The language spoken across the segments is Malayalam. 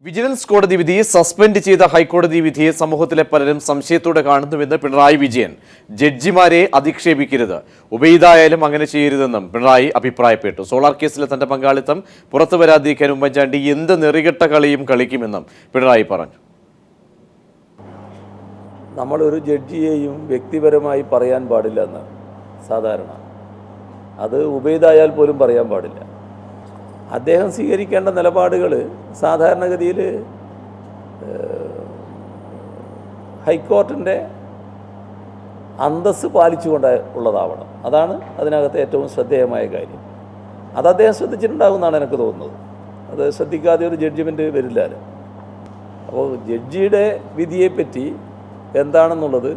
വിജിലൻസ് കോടതി വിധി സസ്പെൻഡ് ചെയ്ത ഹൈക്കോടതി വിധിയെ സമൂഹത്തിലെ പലരും സംശയത്തോടെ കാണുന്നുവെന്ന് പിണറായി വിജയൻ. ജഡ്ജിമാരെ അധിക്ഷേപിക്കരുത്, ഉപയിതായാലും അങ്ങനെ ചെയ്യരുതെന്നും പിണറായി അഭിപ്രായപ്പെട്ടു. സോളാർ കേസിലെ തന്റെ പങ്കാളിത്തം പുറത്തു വരാതിരിക്കാൻ ഉമ്മൻചാണ്ടി എന്ത് നെറികെട്ട കളിയും കളിക്കുമെന്നും പിണറായി പറഞ്ഞു. നമ്മളൊരു ജഡ്ജിയെയും വ്യക്തിപരമായി പറയാൻ പാടില്ല എന്നാണ് സാധാരണ. അത് ഉപയിതായാൽ പോലും പറയാൻ പാടില്ല. അദ്ദേഹം സ്വീകരിക്കേണ്ട നിലപാടുകൾ സാധാരണഗതിയിൽ ഹൈക്കോർട്ടിൻ്റെ അന്തസ്സ് പാലിച്ചുകൊണ്ട് ഉള്ളതാവണം. അതാണ് അതിനകത്ത് ഏറ്റവും ശ്രദ്ധേയമായ കാര്യം. അത് അദ്ദേഹം ശ്രദ്ധിച്ചിട്ടുണ്ടാകുമെന്നാണ് എനിക്ക് തോന്നുന്നത്. അത് ശ്രദ്ധിക്കാതെ ഒരു ജഡ്ജിമെൻറ്റ് വരില്ലല്ലോ. അപ്പോൾ ജഡ്ജിയുടെ വിധിയെപ്പറ്റി എന്താണെന്നുള്ളത്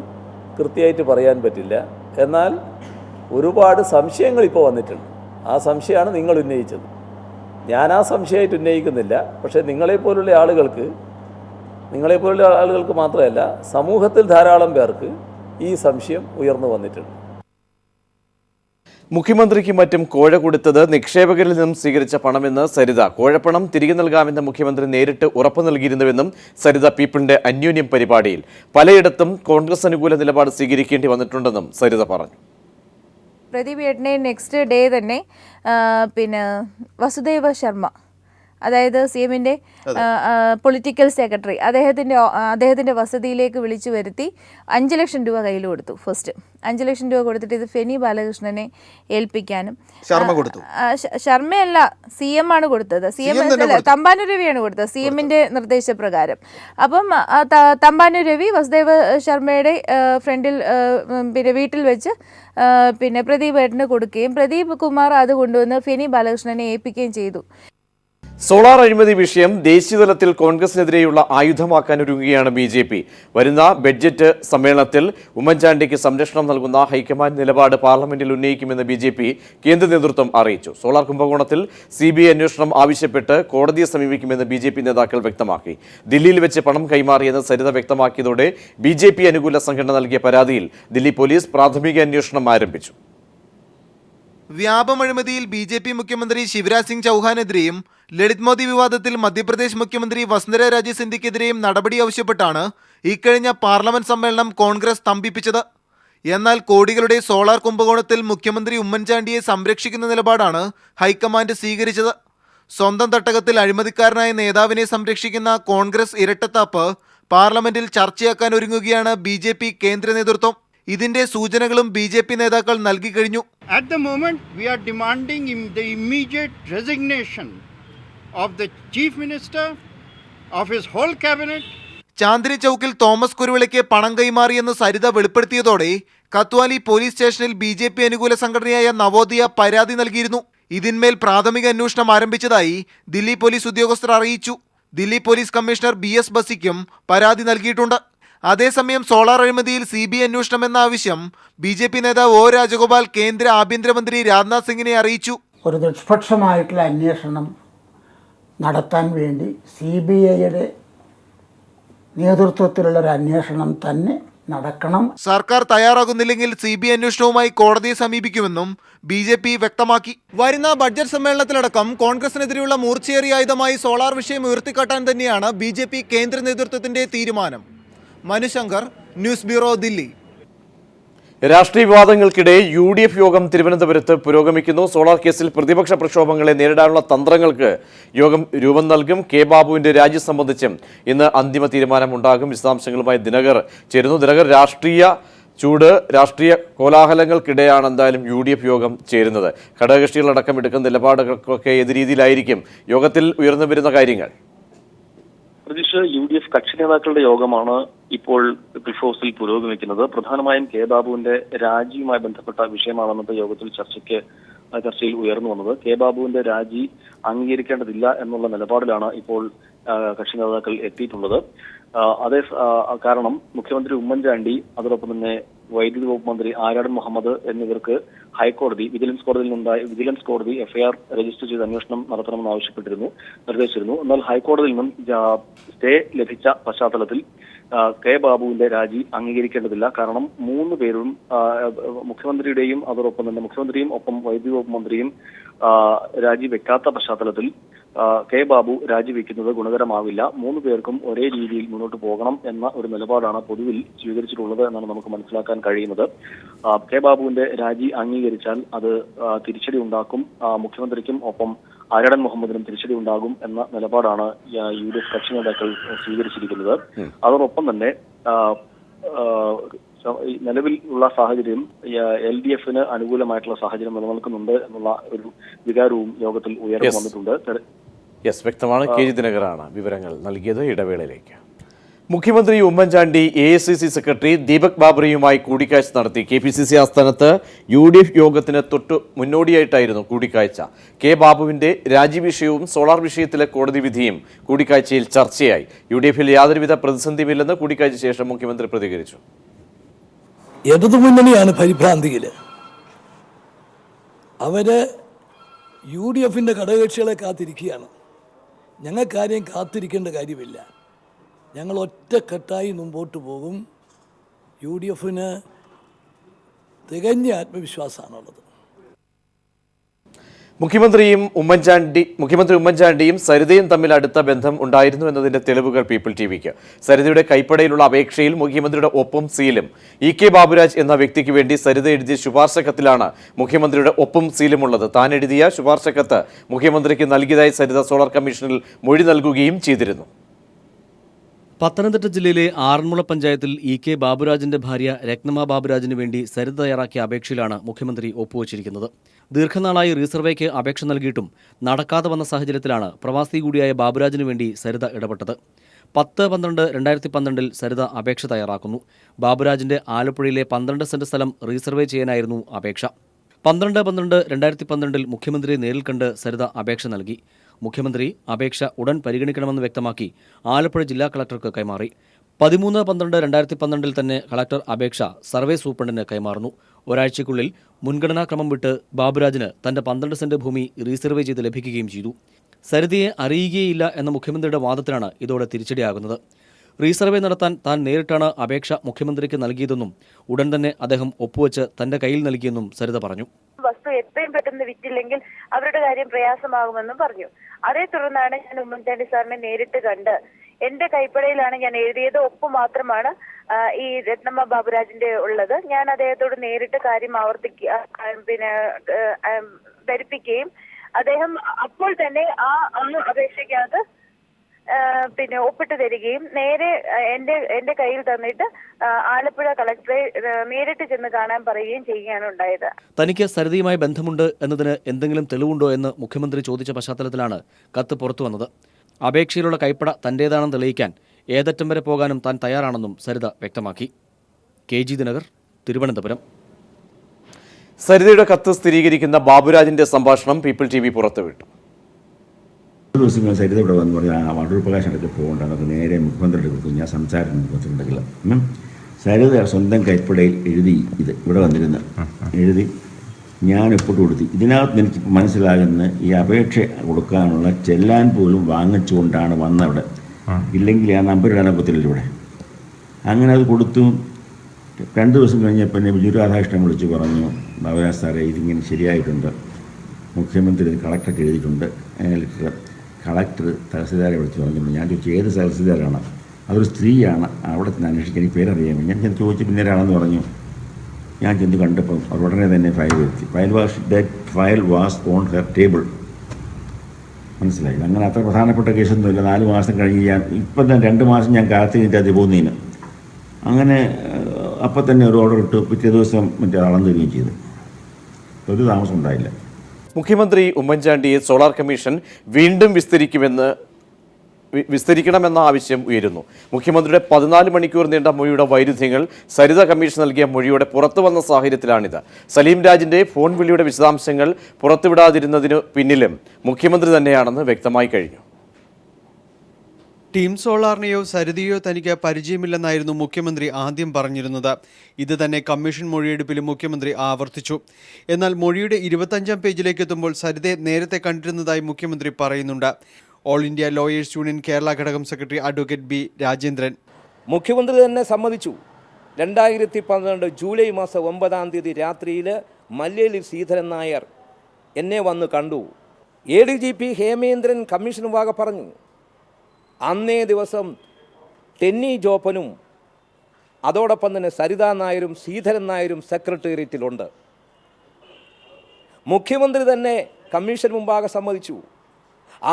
കൃത്യമായിട്ട് പറയാൻ പറ്റില്ല. എന്നാൽ ഒരുപാട് സംശയങ്ങൾ ഇപ്പോൾ വന്നിട്ടുണ്ട്. ആ സംശയമാണ് നിങ്ങൾ ഉന്നയിച്ചത്. ഞാൻ ആ സംശയമായിട്ട് ഉന്നയിക്കുന്നില്ല. പക്ഷേ നിങ്ങളെപ്പോലുള്ള ആളുകൾക്ക് മാത്രമല്ല, സമൂഹത്തിൽ ധാരാളം പേർക്ക് ഈ സംശയം ഉയർന്നു വന്നിട്ടുണ്ട്. മുഖ്യമന്ത്രിക്ക് മറ്റും കോഴ കൊടുത്തത് നിക്ഷേപകരിൽ നിന്നും സ്വീകരിച്ച പണമെന്ന് സരിത. കോഴപ്പണം തിരികെ നൽകാമെന്ന് മുഖ്യമന്ത്രി നേരിട്ട് ഉറപ്പു നൽകിയിരുന്നുവെന്നും സരിത പീപ്പിളിന്റെ അന്യോന്യം പരിപാടിയിൽ. പലയിടത്തും കോൺഗ്രസ് അനുകൂല നിലപാട് സ്വീകരിക്കേണ്ടി വന്നിട്ടുണ്ടെന്നും സരിത പറഞ്ഞു. പ്രദീപ് ഏട്ടനെ നെക്സ്റ്റ് ഡേ തന്നെ വസുദേവ ശർമ്മ, അതായത് സി എമ്മിൻ്റെ പൊളിറ്റിക്കൽ സെക്രട്ടറി, അദ്ദേഹത്തിൻ്റെ വസതിയിലേക്ക് വിളിച്ചു വരുത്തി 5 ലക്ഷം രൂപ കയ്യിൽ കൊടുത്തു. ഫസ്റ്റ് 5 ലക്ഷം രൂപ കൊടുത്തിട്ട് ഇത് ഫെനി ബാലകൃഷ്ണനെ ഏൽപ്പിക്കാനും. ശർമ്മയല്ല, സി എം ആണ് കൊടുത്തത്. തമ്പാനു രവിയാണ് കൊടുത്തത് സി എമ്മിൻ്റെ നിർദ്ദേശപ്രകാരം. അപ്പം തമ്പാനു രവി വസുദേവ ശർമ്മയുടെ ഫ്രണ്ടിൽ വീട്ടിൽ വെച്ച് പ്രദീപ് ഏട്ടന് കൊടുക്കുകയും പ്രദീപ് കുമാർ അത് കൊണ്ടുവന്ന് ഫെനി ബാലകൃഷ്ണനെ ഏൽപ്പിക്കുകയും ചെയ്തു. സോളാർ അഴിമതി വിഷയം ദേശീയതലത്തിൽ കോൺഗ്രസിനെതിരെയുള്ള ആയുധമാക്കാനൊരുങ്ങുകയാണ് BJP. വരുന്ന ബഡ്ജറ്റ് സമ്മേളനത്തിൽ ഉമ്മൻചാണ്ടിക്ക് സംരക്ഷണം നൽകുന്ന ഹൈക്കമാൻഡ് നിലപാട് പാർലമെന്റിൽ ഉന്നയിക്കുമെന്ന് BJP കേന്ദ്ര നേതൃത്വം അറിയിച്ചു. സോളാർ കുംഭകോണത്തിൽ CBI അന്വേഷണം ആവശ്യപ്പെട്ട് കോടതിയെ സമീപിക്കുമെന്ന് BJP നേതാക്കൾ വ്യക്തമാക്കി. ദില്ലിയിൽ വെച്ച് പണം കൈമാറിയെന്ന് സരിത വ്യക്തമാക്കിയതോടെ BJP അനുകൂല സംഘടന നൽകിയ പരാതിയിൽ ദില്ലി പോലീസ് പ്രാഥമിക അന്വേഷണം ആരംഭിച്ചു. വ്യാപമഴിമതിയിൽ BJP മുഖ്യമന്ത്രി ശിവരാജ് സിംഗ് ചൗഹാനെതിരെയും ലളിത് മോദി വിവാദത്തിൽ മധ്യപ്രദേശ് മുഖ്യമന്ത്രി വസുന്ധര രാജെ സിന്ധ്യക്കെതിരെയും നടപടി ആവശ്യപ്പെട്ടാണ് ഇക്കഴിഞ്ഞ പാർലമെന്റ് സമ്മേളനം കോൺഗ്രസ് സ്തംഭിപ്പിച്ചത്. എന്നാൽ കോടികളുടെ സോളാർ കുംഭകോണത്തിൽ മുഖ്യമന്ത്രി ഉമ്മൻചാണ്ടിയെ സംരക്ഷിക്കുന്ന നിലപാടാണ് ഹൈക്കമാൻഡ് സ്വീകരിച്ചത്. സ്വന്തം തട്ടകത്തിൽ അഴിമതിക്കാരനായ നേതാവിനെ സംരക്ഷിക്കുന്ന കോൺഗ്രസ് ഇരട്ടത്താപ്പ് പാർലമെന്റിൽ ചർച്ചയാക്കാൻ ഒരുങ്ങുകയാണ് BJP കേന്ദ്ര നേതൃത്വം. ഇതിന്റെ സൂചനകളും BJP നേതാക്കൾ നൽകി കഴിഞ്ഞു. At the moment, we are demanding the immediate resignation of the Chief Minister, of his whole cabinet. Chandni ചൌക്കിൽ തോമസ് കുരുവിളയ്ക്ക് പണം കൈമാറിയെന്ന് സരിത വെളിപ്പെടുത്തിയതോടെ കത്വാലി പോലീസ് സ്റ്റേഷനിൽ BJP അനുകൂല സംഘടനയായ നവോദയ പരാതി നൽകിയിരുന്നു. ഇതിന്മേൽ പ്രാഥമിക അന്വേഷണം ആരംഭിച്ചതായി ദില്ലി പോലീസ് ഉദ്യോഗസ്ഥർ അറിയിച്ചു. ദില്ലി പോലീസ് കമ്മീഷണർ BS ബസിക്കും പരാതി നൽകിയിട്ടുണ്ട്. അതേസമയം സോളാർ അഴിമതിയിൽ CBI അന്വേഷണം എന്ന ആവശ്യം BJP നേതാവ് O രാജഗോപാൽ കേന്ദ്ര ആഭ്യന്തരമന്ത്രി രാജ്നാഥ് സിംഗിനെ അറിയിച്ചു. ഒരു നിഷ്പക്ഷമായിട്ടുള്ള അന്വേഷണം നടത്താൻ വേണ്ടി CBIയുടെ നേതൃത്വത്തിലുള്ള ഒരു അന്വേഷണം തന്നെ നടക്കണം. സർക്കാർ തയ്യാറാകുന്നില്ലെങ്കിൽ CBI അന്വേഷണവുമായി കോടതിയെ സമീപിക്കുമെന്നും BJP വ്യക്തമാക്കി. വരുന്ന ബഡ്ജറ്റ് സമ്മേളനത്തിലടക്കം കോൺഗ്രസിനെതിരെയുള്ള മൂർച്ചയേറിയ ആയുധമായി സോളാർ വിഷയം ഉയർത്തിക്കാട്ടാൻ തന്നെയാണ് BJP കേന്ദ്ര നേതൃത്വത്തിന്റെ തീരുമാനം. Manushankar, news bureau, Delhi. രാഷ്ട്രീയ വിവാദങ്ങൾക്കിടെ UDF യോഗം തിരുവനന്തപുരത്ത് പുരോഗമിക്കുന്നു. സോളാർ കേസിൽ പ്രതിപക്ഷ പ്രക്ഷോഭങ്ങളെ നേരിടാനുള്ള തന്ത്രങ്ങൾക്ക് യോഗം രൂപം നൽകും. K ബാബുവിന്റെ രാജി സംബന്ധിച്ചും ഇന്ന് അന്തിമ തീരുമാനമുണ്ടാകും. വിശദാംശങ്ങളുമായി ദിനകർ ചേരുന്നു. ദിനകർ, രാഷ്ട്രീയ കോലാഹലങ്ങൾക്കിടെയാണ് എന്തായാലും UDF യോഗം ചേരുന്നത്. ഘടകകക്ഷികളടക്കം എടുക്കുന്ന നിലപാടുകൾക്കൊക്കെ ഏത് രീതിയിലായിരിക്കും യോഗത്തിൽ ഉയർന്നു വരുന്ന കാര്യങ്ങൾ? പ്രതീക്ഷ, UDF കക്ഷി നേതാക്കളുടെ യോഗമാണ് ഇപ്പോൾ ക്ലിഫ് ഹൗസിൽ പുരോഗമിക്കുന്നത്. പ്രധാനമായും K ബാബുവിന്റെ രാജിയുമായി ബന്ധപ്പെട്ട വിഷയമാണ് അന്നത്തെ യോഗത്തിൽ ചർച്ചയിൽ ഉയർന്നു വന്നത്. K ബാബുവിന്റെ രാജി അംഗീകരിക്കേണ്ടതില്ല എന്നുള്ള നിലപാടിലാണ് ഇപ്പോൾ കക്ഷി നേതാക്കൾ എത്തിയിട്ടുള്ളത്. കാരണം മുഖ്യമന്ത്രി ഉമ്മൻചാണ്ടി, അതോടൊപ്പം തന്നെ വൈദ്യുതി വകുപ്പ് മന്ത്രി ആര്യാടൻ മുഹമ്മദ് എന്നിവർക്ക് വിജിലൻസ് കോടതി FIR രജിസ്റ്റർ ചെയ്ത് അന്വേഷണം നടത്തണമെന്ന് നിർദ്ദേശിച്ചിരുന്നു. എന്നാൽ ഹൈക്കോടതിയിൽ നിന്നും സ്റ്റേ ലഭിച്ച പശ്ചാത്തലത്തിൽ K ബാബുവിന്റെ രാജി അംഗീകരിക്കേണ്ടതില്ല. കാരണം 3 പേരും മുഖ്യമന്ത്രിയും ഒപ്പം വൈദ്യുതി വകുപ്പ് മന്ത്രിയും രാജിവെക്കാത്ത പശ്ചാത്തലത്തിൽ കെ ബാബു രാജിവെക്കുന്നത് ഗുണകരമാവില്ല. 3 പേർക്കും ഒരേ രീതിയിൽ മുന്നോട്ട് പോകണം എന്ന ഒരു നിലപാടാണ് പൊതുവിൽ സ്വീകരിച്ചിട്ടുള്ളത് എന്നാണ് നമുക്ക് മനസ്സിലാക്കാൻ കഴിയുന്നത്. കെ ബാബുവിന്റെ രാജി അംഗീകരിച്ചാൽ അത് തിരിച്ചടി ഉണ്ടാക്കും, മുഖ്യമന്ത്രിക്കും ഒപ്പം ആര്യടൻ മുഹമ്മദിനും തിരിച്ചടി ഉണ്ടാകും എന്ന നിലപാടാണ് UDF കക്ഷി നേതാക്കൾ സ്വീകരിച്ചിരിക്കുന്നത്. അതോടൊപ്പം തന്നെ നിലവിൽ ഉള്ള സാഹചര്യം LDF-ന് അനുകൂലമായിട്ടുള്ള സാഹചര്യം നിലനിൽക്കുന്നുണ്ട് എന്നുള്ള ഒരു വികാരവും യോഗത്തിൽ ഉയർന്നു വന്നിട്ടുണ്ട്. വ്യക്തമാണ്. KG ദിനകറാണ് വിവരങ്ങൾ നൽകിയത്. ഇടവേളയിലേക്ക്. മുഖ്യമന്ത്രി ഉമ്മൻചാണ്ടി AICC സെക്രട്ടറി ദീപക് ബാബറിയുമായി കൂടിക്കാഴ്ച നടത്തി. KPCC ആസ്ഥാനത്ത് UDF യോഗത്തിന് തൊട്ടു മുന്നോടിയായിട്ടായിരുന്നു കൂടിക്കാഴ്ച. കെ ബാബുവിന്റെ രാജി വിഷയവും സോളാർ വിഷയത്തിലെ കോടതി വിധിയും കൂടിക്കാഴ്ചയിൽ ചർച്ചയായി. UDF-ൽ യാതൊരുവിധ പ്രതിസന്ധിയുമില്ലെന്ന് കൂടിക്കാഴ്ച ശേഷം മുഖ്യമന്ത്രി പ്രതികരിച്ചു. ഇടതുമുന്നണിയാണ് പരിഭ്രാന്തിയിൽ. അവര് UDF-ന്റെ ഘടകകക്ഷികളെ കാത്തിരിക്കുകയാണ്. ഞങ്ങൾക്കാരെയും കാത്തിരിക്കേണ്ട കാര്യമില്ല. ഞങ്ങൾ ഒറ്റക്കെട്ടായി മുമ്പോട്ട് പോകും. UDF-ന് തികഞ്ഞ ആത്മവിശ്വാസമാണുള്ളത്. മുഖ്യമന്ത്രി ഉമ്മൻചാണ്ടിയും സരിതയും തമ്മിൽ അടുത്ത ബന്ധം ഉണ്ടായിരുന്നു എന്നതിന്റെ തെളിവുകൾ പീപ്പിൾ TVക്ക്. സരിതയുടെ കൈപ്പടയിലുള്ള അപേക്ഷയിൽ മുഖ്യമന്ത്രിയുടെ ഒപ്പും സീലും EK ബാബുരാജ് എന്ന വ്യക്തിക്ക് വേണ്ടി സരിത എഴുതിയ ശുപാർശ കത്തിലാണ് മുഖ്യമന്ത്രിയുടെ ഒപ്പും സീലും ഉള്ളത്. താൻ എഴുതിയ ശുപാർശ കത്ത് മുഖ്യമന്ത്രിക്ക് നൽകിയതായി സരിത സോളാർ കമ്മീഷനിൽ മൊഴി നൽകുകയും ചെയ്തിരുന്നു. പത്തനംതിട്ട ജില്ലയിലെ ആറന്മുള പഞ്ചായത്തിൽ EK ബാബുരാജിന്റെ ഭാര്യ രത്നമ്മ ബാബുരാജിന് വേണ്ടി സരിത തയ്യാറാക്കിയ അപേക്ഷയിലാണ് മുഖ്യമന്ത്രി ഒപ്പുവച്ചിരിക്കുന്നത്. ദീർഘനാളായി റീസർവേക്ക് അപേക്ഷ നൽകിയിട്ടും നടക്കാതെ വന്ന സാഹചര്യത്തിലാണ് പ്രവാസി കൂടിയായ ബാബുരാജിന് വേണ്ടി സരിത ഇടപെട്ടത്. 10/12/2012 സരിത അപേക്ഷ തയ്യാറാക്കുന്നു. ബാബുരാജിന്റെ ആലപ്പുഴയിലെ 12 സെന്റ് സ്ഥലം റീസർവേ ചെയ്യാനായിരുന്നു അപേക്ഷ. 12/12/2012 മുഖ്യമന്ത്രിയെ നേരിൽ കണ്ട് സരിത അപേക്ഷ നൽകി. മുഖ്യമന്ത്രി അപേക്ഷ ഉടൻ പരിഗണിക്കണമെന്ന് വ്യക്തമാക്കി ആലപ്പുഴ ജില്ലാ കളക്ടർക്ക് കൈമാറി. 13/12/2012 തന്നെ കളക്ടർ അപേക്ഷ സർവേ സൂപ്രണ്ടിന് കൈമാറുന്നു. ഒരാഴ്ചയ്ക്കുള്ളിൽ മുൻഗണനാക്രമം വിട്ട് ബാബുരാജിന് തന്റെ 12 സെന്റ് ഭൂമി റീസർവേ ചെയ്ത് ലഭിക്കുകയും ചെയ്തു. സരിതയെ അറിയുകയില്ല എന്ന മുഖ്യമന്ത്രിയുടെ വാദത്തിനാണ് ഇതോടെ തിരിച്ചടിയാകുന്നത്. റീസർവേ നടത്താൻ താൻ നേരിട്ടാണ് അപേക്ഷ മുഖ്യമന്ത്രിക്ക് നൽകിയതെന്നും ഉടൻ തന്നെ അദ്ദേഹം ഒപ്പുവെച്ച് തന്റെ കയ്യിൽ നൽകിയെന്നും സരിത പറഞ്ഞു. വസ്തു എത്രയും പെട്ടെന്ന് വിറ്റില്ലെങ്കിൽ അവരുടെ കാര്യം പ്രയാസമാകുമെന്നും പറഞ്ഞു. അതേ തുടർന്നാണ് ഞാൻ ഉമ്മൻചാണ്ടി സാറിനെ നേരിട്ട് കണ്ട് എന്റെ കൈപ്പടയിലാണ് ഞാൻ എഴുതിയത്, ഒപ്പ് മാത്രമാണ് ഈ രത്നമ്മ ബാബുരാജിന്റെ ഉള്ളത്. ഞാൻ അദ്ദേഹത്തോട് നേരിട്ട് കാര്യം ധരിപ്പിക്കുകയും അദ്ദേഹം അപ്പോൾ തന്നെ ആ അപേക്ഷയ്ക്കകത്ത് ഒപ്പിട്ട് തരികയും നേരെ എന്റെ കയ്യിൽ തന്നിട്ട് ആലപ്പുഴ കളക്ടറെ നേരിട്ട് ചെന്ന് കാണാൻ പറയുകയും ചെയ്യുകയാണ് ഉണ്ടായത്. തനിക്ക് സരിതയുമായി ബന്ധമുണ്ട് എന്നതിന് എന്തെങ്കിലും തെളിവുണ്ടോ എന്ന് മുഖ്യമന്ത്രി ചോദിച്ച പശ്ചാത്തലത്തിലാണ് കത്ത് പുറത്തു വന്നത്. അപേക്ഷയിലുള്ള കൈപ്പട തന്റേതാണെന്ന് തെളിയിക്കാൻ ഏതറ്റം വരെ പോകാനും താൻ തയ്യാറാണെന്നും സരിത വ്യക്തമാക്കി. KG ദിനകർ, തിരുവനന്തപുരം. സരിതയുടെ കത്ത് സ്ഥിരീകരിക്കുന്ന ബാബുരാജിന്റെ സംഭാഷണം പീപ്പിൾ TV പുറത്തുവിട്ടു. ഒരു ദിവസം സരിത ഇവിടെ വന്ന് പറഞ്ഞാൽ അടൂർ പ്രകാശനൊക്കെ പോകേണ്ട നമുക്ക് നേരെ മുഖ്യമന്ത്രിയുടെ കൊടുത്തു. ഞാൻ സംസാരിക്കുന്നു മുഖ്യമന്ത്രിയുടെ. സരിത സ്വന്തം കൈപ്പടയിൽ എഴുതി ഇത് ഇവിടെ വന്നിരുന്ന് എഴുതി ഞാൻ ഒപ്പിട്ട് കൊടുത്തു. ഇതിനകത്ത് എനിക്ക് മനസ്സിലാകുന്ന ഈ അപേക്ഷ കൊടുക്കാനുള്ള ചെല്ലാൻ പോലും വാങ്ങിച്ചുകൊണ്ടാണ് വന്നവിടെ. ഇല്ലെങ്കിൽ ആ നമ്പർ ഇടാൻ ഒക്കത്തില്ല ഇവിടെ. അങ്ങനെ അത് കൊടുത്തു. 2 ദിവസം കഴിഞ്ഞപ്പോൾ എന്നെ വിജു രാധാകൃഷ്ണൻ വിളിച്ച് പറഞ്ഞു, ബാബുരാജ് സാറേ ഇതിങ്ങനെ ശരിയായിട്ടുണ്ട്, മുഖ്യമന്ത്രി കളക്ടർക്ക് എഴുതിയിട്ടുണ്ട്. കളക്ടർ തഹസിൽദാരെ വിളിച്ച് പറഞ്ഞു. ഞാൻ ചോദിച്ചു ഏത് തഹസിൽദാരാണ്? അതൊരു സ്ത്രീയാണ്, അവിടെ നിന്ന് അന്വേഷിക്കാൻ ഈ പേരറിയാമോ? ഞാൻ ചെന്ന് ചോദിച്ചു പിന്നീടാണെന്ന് പറഞ്ഞു. ഞാൻ ചെന്ന് കണ്ടപ്പോൾ അവർ ഉടനെ തന്നെ ഫയൽ വരുത്തി. File was on her table. മനസ്സിലായി. അങ്ങനെ അത്ര പ്രധാനപ്പെട്ട കേസൊന്നുമില്ല. 4 മാസം കഴിഞ്ഞ് ഞാൻ ഇപ്പം തന്നെ 2 മാസം ഞാൻ കാത്തിരുന്നിട്ട് അത് പോകുന്നതിന്. അങ്ങനെ അപ്പം തന്നെ ഒരു ഓർഡർ ഇട്ട് പിറ്റേ ദിവസം മറ്റേ അളന്നു തരികയും ചെയ്തു. ഒരു താമസം ഉണ്ടായില്ല. മുഖ്യമന്ത്രി ഉമ്മൻചാണ്ടിയെ സോളാർ കമ്മീഷൻ വീണ്ടും വിസ്തരിക്കണമെന്ന ആവശ്യം ഉയരുന്നു. മുഖ്യമന്ത്രിയുടെ 14 മണിക്കൂർ നീണ്ട മൊഴിയുടെ വൈരുദ്ധ്യങ്ങൾ സരിത കമ്മീഷൻ നൽകിയ മൊഴിയോടെ പുറത്തു വന്ന സാഹചര്യത്തിലാണിത്. സലീം രാജിന്റെ ഫോൺ വിളിയുടെ വിശദാംശങ്ങൾ പുറത്തുവിടാതിരുന്നതിനു പിന്നിലും മുഖ്യമന്ത്രി തന്നെയാണെന്ന് വ്യക്തമായി കഴിഞ്ഞു. ടീം സോളാറിനെയോ സരിതയോ തനിക്ക് പരിചയമില്ലെന്നായിരുന്നു മുഖ്യമന്ത്രി ആദ്യം പറഞ്ഞിരുന്നത്. ഇത് തന്നെ കമ്മീഷൻ മൊഴിയെടുപ്പിലും മുഖ്യമന്ത്രി ആവർത്തിച്ചു. എന്നാൽ മൊഴിയുടെ 25-ാം പേജിലേക്ക് എത്തുമ്പോൾ സരിതയെ നേരത്തെ കണ്ടിരുന്നതായി മുഖ്യമന്ത്രി പറയുന്നുണ്ട്. All India lawyers union Kerala ഘടകം സെക്രട്ടറി അഡ്വക്കേറ്റ് ബി രാജേന്ദ്രൻ മുഖ്യമന്ത്രി തന്നെ സമ്മതിച്ചു. 2012 ജൂലൈ മാസം 9-ാം തീയതി രാത്രിയിൽ മല്ലേലി ശ്രീധരൻ നായർ എന്നെ വന്ന് കണ്ടു. ADGP ഹേമേന്ദ്രൻ കമ്മീഷൻ മുമ്പാകെ പറഞ്ഞു. അന്നേ ദിവസം ടെന്നി ജോപ്പനും അതോടൊപ്പം തന്നെ സരിതാ നായരും ശ്രീധരൻ നായരും സെക്രട്ടേറിയറ്റിലുണ്ട്. മുഖ്യമന്ത്രി തന്നെ കമ്മീഷൻ മുമ്പാകെ സമ്മതിച്ചു.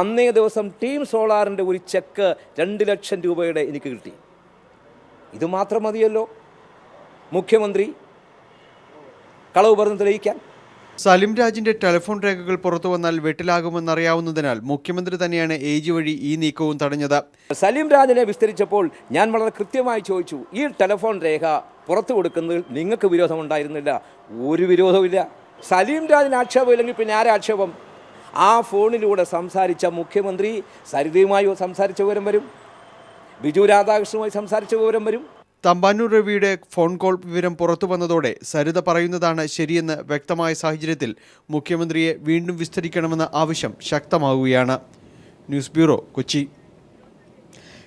അന്നേ ദിവസം ടീം സോളാറിൻ്റെ ഒരു ചെക്ക് 2 ലക്ഷം രൂപയുടെ എനിക്ക് കിട്ടി. ഇത് മാത്രം മതിയല്ലോ മുഖ്യമന്ത്രി കളവ് പറഞ്ഞ് തെളിയിക്കാൻ. സലിം രാജിന്റെ ടെലിഫോൺ രേഖകൾ പുറത്തു വന്നാൽ വെട്ടിലാകുമെന്നറിയാവുന്നതിനാൽ മുഖ്യമന്ത്രി തന്നെയാണ് AG വഴി ഈ നീക്കവും തടഞ്ഞത്. സലിം രാജിനെ വിസ്തരിച്ചപ്പോൾ ഞാൻ വളരെ കൃത്യമായി ചോദിച്ചു, ഈ ടെലിഫോൺ രേഖ പുറത്തു കൊടുക്കുന്നതിൽ നിങ്ങൾക്ക് വിരോധമുണ്ടായിരുന്നില്ല? ഒരു വിരോധമില്ല. സലിം രാജിന് ആക്ഷേപമില്ലെങ്കിൽ പിന്നെ ആരെ ആക്ഷേപം? ആ ഫോണിലൂടെ സംസാരിച്ച മുഖ്യമന്ത്രി സരിതയുമായി സംസാരിച്ച വിവരം വരും, ബിജു രാധാകൃഷ്ണനുമായി സംസാരിച്ച വിവരം വരും. തമ്പാനൂർ രവിയുടെ ഫോൺ കോൾ വിവരം പുറത്തു വന്നതോടെ സരിത പറയുന്നതാണ് ശരിയെന്ന് വ്യക്തമായ സാഹചര്യത്തിൽ മുഖ്യമന്ത്രിയെ വീണ്ടും വിസ്തരിക്കണമെന്ന ആവശ്യം ശക്തമാവുകയാണ്. News bureau, Kochi.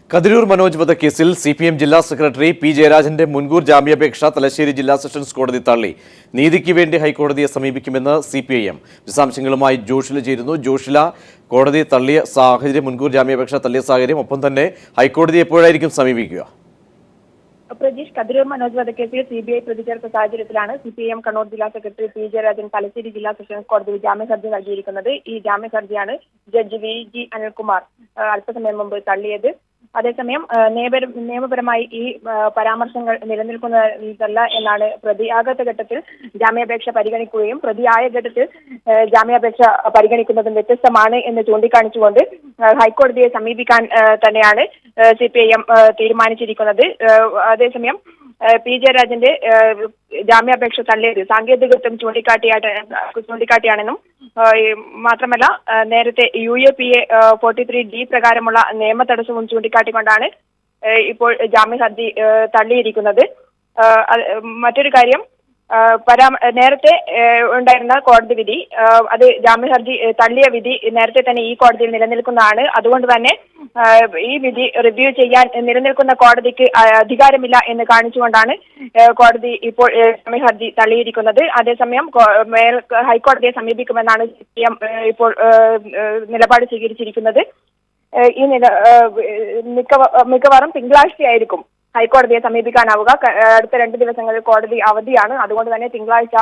കതിരൂർ മനോജ് വധക്കേസിൽ CPM ജില്ലാ സെക്രട്ടറി P. ജയരാജന്റെ മുൻകൂർ ജാമ്യാപേക്ഷ തലശ്ശേരി ജില്ലാ സെഷൻസ് കോടതി തള്ളി. നീതിക്ക് വേണ്ടി ഹൈക്കോടതിയെ സമീപിക്കുമെന്ന് CPIM. വിശദാംശങ്ങളുമായി ജോഷില ചേരുന്നു. ജോഷില, കോടതി തള്ളിയ സാഹചര്യം, മുൻകൂർ ജാമ്യാപേക്ഷ തള്ളിയ സാഹചര്യം, ഒപ്പം തന്നെ ഹൈക്കോടതി എപ്പോഴായിരിക്കും സമീപിക്കുക? പ്രജീഷ്, കതിരൂർ മനോജ് വധക്കേസിൽ CBI പ്രതി ചേർത്ത സാഹചര്യത്തിലാണ് CPIM കണ്ണൂർ ജില്ലാ സെക്രട്ടറി P. ജയരാജൻ തലശ്ശേരി ജില്ലാ സെഷൻസ് കോടതിയിൽ ജാമ്യ ഹർജി നൽകിയിരിക്കുന്നത്. ഈ ജാമ്യ ഹർജിയാണ് ജഡ്ജി VG അനിൽകുമാർ അല്പസമയം മുമ്പ് തള്ളിയത്. അതേസമയം നിയമപരമായി ഈ പരാമർശങ്ങൾ നിലനിൽക്കുന്നതല്ല എന്നാണ് പ്രതിയാകാത്ത ഘട്ടത്തിൽ ജാമ്യാപേക്ഷ പരിഗണിക്കുകയും പ്രതിയായ ഘട്ടത്തിൽ ജാമ്യാപേക്ഷ പരിഗണിക്കുന്നതും വ്യത്യസ്തമാണ് എന്ന് ചൂണ്ടിക്കാണിച്ചുകൊണ്ട് ഹൈക്കോടതിയെ സമീപിക്കാൻ തന്നെയാണ് CPIM തീരുമാനിച്ചിരിക്കുന്നത്. അതേസമയം P. ജയരാജന്റെ ജാമ്യാപേക്ഷ തള്ളിയത് സാങ്കേതികത്വം ചൂണ്ടിക്കാട്ടിയാണെന്നും മാത്രമല്ല നേരത്തെ UAPA 43D പ്രകാരമുള്ള നിയമ തടസ്സവും ചൂണ്ടിക്കാട്ടിക്കൊണ്ടാണ് ഇപ്പോൾ ജാമ്യ ഹർജി തള്ളിയിരിക്കുന്നത്. മറ്റൊരു കാര്യം, നേരത്തെ ഉണ്ടായിരുന്ന കോടതി വിധി, അത് ജാമ്യ ഹർജി തള്ളിയ വിധി നേരത്തെ തന്നെ ഈ കോടതിയിൽ നിലനിൽക്കുന്നതാണ്. അതുകൊണ്ട് തന്നെ ഈ വിധി റിവ്യൂ ചെയ്യാൻ നിലനിൽക്കുന്ന കോടതിക്ക് അധികാരമില്ല എന്ന് കാണിച്ചുകൊണ്ടാണ് കോടതി ഇപ്പോൾ ജാമ്യ ഹർജി തള്ളിയിരിക്കുന്നത്. അതേസമയം ഹൈക്കോടതിയെ സമീപിക്കുമെന്നാണ് CPM ഇപ്പോൾ നിലപാട് സ്വീകരിച്ചിരിക്കുന്നത്. ഈ മിക്കവാറും തിങ്കളാഴ്ചയായിരിക്കും ഹൈക്കോടതിയെ സമീപിക്കാനാവുക. അടുത്ത 2 ദിവസങ്ങളിൽ കോടതി അവധിയാണ്. അതുകൊണ്ട് തന്നെ തിങ്കളാഴ്ച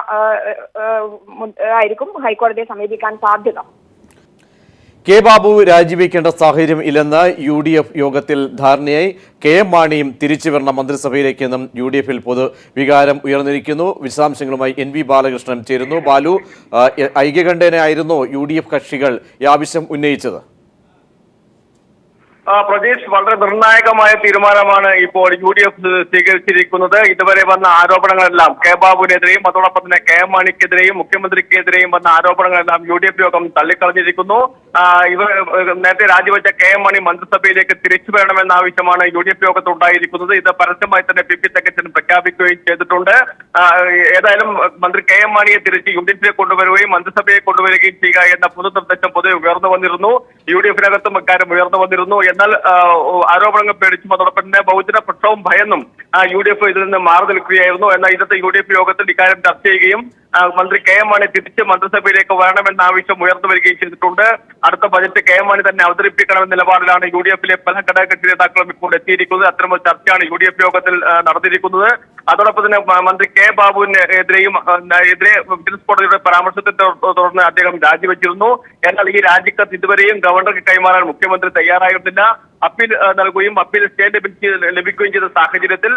ആയിരിക്കും ഹൈക്കോടതിയെ സമീപിക്കാൻ സാധ്യത. K. ബാബു രാജിവെക്കേണ്ട സാഹചര്യം ഇല്ലെന്ന് UDF യോഗത്തിൽ ധാരണയായി. KM മാണിയും തിരിച്ചു വരണ മന്ത്രിസഭയിലേക്കെന്നും UDFൽ പൊതുവികാരം ഉയർന്നിരിക്കുന്നു. വിശദാംശങ്ങളുമായി NV ബാലകൃഷ്ണൻ ചേരുന്നു. ബാലു, ഐക്യകണ്ഠേനയായിരുന്നു UDF കക്ഷികൾ ഈ ആവശ്യം ഉന്നയിച്ചത്. പ്രജീഷ്, വളരെ നിർണായകമായ തീരുമാനമാണ് ഇപ്പോൾ UDF സ്വീകരിച്ചിരിക്കുന്നത്. ഇതുവരെ വന്ന ആരോപണങ്ങളെല്ലാം K. ബാബുവിനെതിരെയും അതോടൊപ്പം തന്നെ KM മാണിക്കെതിരെയും മുഖ്യമന്ത്രിക്കെതിരെയും വന്ന ആരോപണങ്ങളെല്ലാം UDF യോഗം തള്ളിക്കളഞ്ഞിരിക്കുന്നു. ഇവർ നേരത്തെ രാജിവെച്ച KM മാണി മന്ത്രിസഭയിലേക്ക് തിരിച്ചു വരണമെന്ന ആവശ്യമാണ് UDF യോഗത്തുണ്ടായിരിക്കുന്നത്. ഇത് പരസ്യമായി തന്നെ PP തങ്കച്ചൻ പ്രഖ്യാപിക്കുകയും ചെയ്തിട്ടുണ്ട്. ഏതായാലും മന്ത്രി KM മാണിയെ തിരിച്ച് UDFിലേക്ക് കൊണ്ടുവരികയും മന്ത്രിസഭയെ കൊണ്ടുവരികയും ചെയ്യുക എന്ന പൊതുനിർദ്ദേശം പൊതുവെ ഉയർന്നു വന്നിരുന്നു. UDFിനകത്തും ഇക്കാര്യം ഉയർന്നു വന്നിരുന്നു. എന്നാൽ ആരോപണങ്ങൾ പേടിച്ചും അതോടൊപ്പം തന്നെ ബഹുജന പ്രക്ഷോഭം ഭയന്നും UDF ഇതിൽ നിന്ന് മാറി നിൽക്കുകയായിരുന്നു. എന്നാൽ ഇന്നത്തെ UDF യോഗത്തിൽ ഇക്കാര്യം ചർച്ച ചെയ്യുകയും മന്ത്രി KM മാണി തിരിച്ച് മന്ത്രിസഭയിലേക്ക് വരണമെന്ന ആവശ്യം ഉയർന്നു വരികയും ചെയ്തിട്ടുണ്ട്. അടുത്ത ബജറ്റ് KM മാണി തന്നെ അവതരിപ്പിക്കണമെന്ന നിലപാടിലാണ് UDFിലെ പല ഘടകകക്ഷി നേതാക്കളും ഇപ്പോൾ എത്തിയിരിക്കുന്നത്. അത്തരമൊരു ചർച്ചയാണ് UDF യോഗത്തിൽ നടന്നിരിക്കുന്നത്. അതോടൊപ്പം തന്നെ മന്ത്രി K. ബാബുവിനെതിരെയും വിജിലൻസ് കോടതിയുടെ പരാമർശത്തെ തുടർന്ന് അദ്ദേഹം രാജിവെച്ചിരുന്നു. എന്നാൽ ഈ രാജിക്കത്ത് ഇതുവരെയും ഗവർണർക്ക് കൈമാറാൻ മുഖ്യമന്ത്രി തയ്യാറായിരുന്നില്ല. അപ്പീൽ നൽകുകയും അപ്പീൽ സ്റ്റേ ലഭിക്കുകയും ചെയ്ത സാഹചര്യത്തിൽ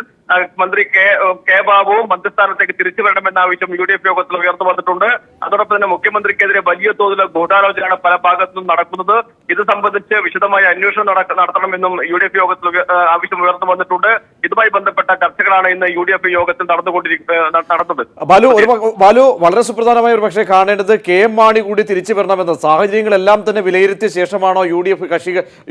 മന്ത്രി K. ബാബുവും മന്ത്രിസ്ഥാനത്തേക്ക് തിരിച്ചു വരണമെന്ന ആവശ്യം UDF യോഗത്തിൽ ഉയർന്നു വന്നിട്ടുണ്ട്. അതോടൊപ്പം തന്നെ മുഖ്യമന്ത്രിക്കെതിരെ വലിയ തോതിൽ ഗൂഢാലോചനയാണ് പല ഭാഗത്തുനിന്നും നടക്കുന്നത്. ഇത് സംബന്ധിച്ച് വിശദമായ അന്വേഷണം നടത്തണമെന്നും UDF യോഗത്തിൽ ആവശ്യം ഉയർന്നു വന്നിട്ടുണ്ട്. ഇതുമായി ബന്ധപ്പെട്ട ചർച്ചകളാണ് ഇന്ന് UDF യോഗത്തിൽ നടന്നത്. ബാലു, വളരെ സുപ്രധാനമായ ഒരു പക്ഷേ കാണേണ്ടത് KM മാണി കൂടി തിരിച്ചു വരണമെന്ന സാഹചര്യങ്ങളെല്ലാം തന്നെ വിലയിരുത്തിയ ശേഷമാണോ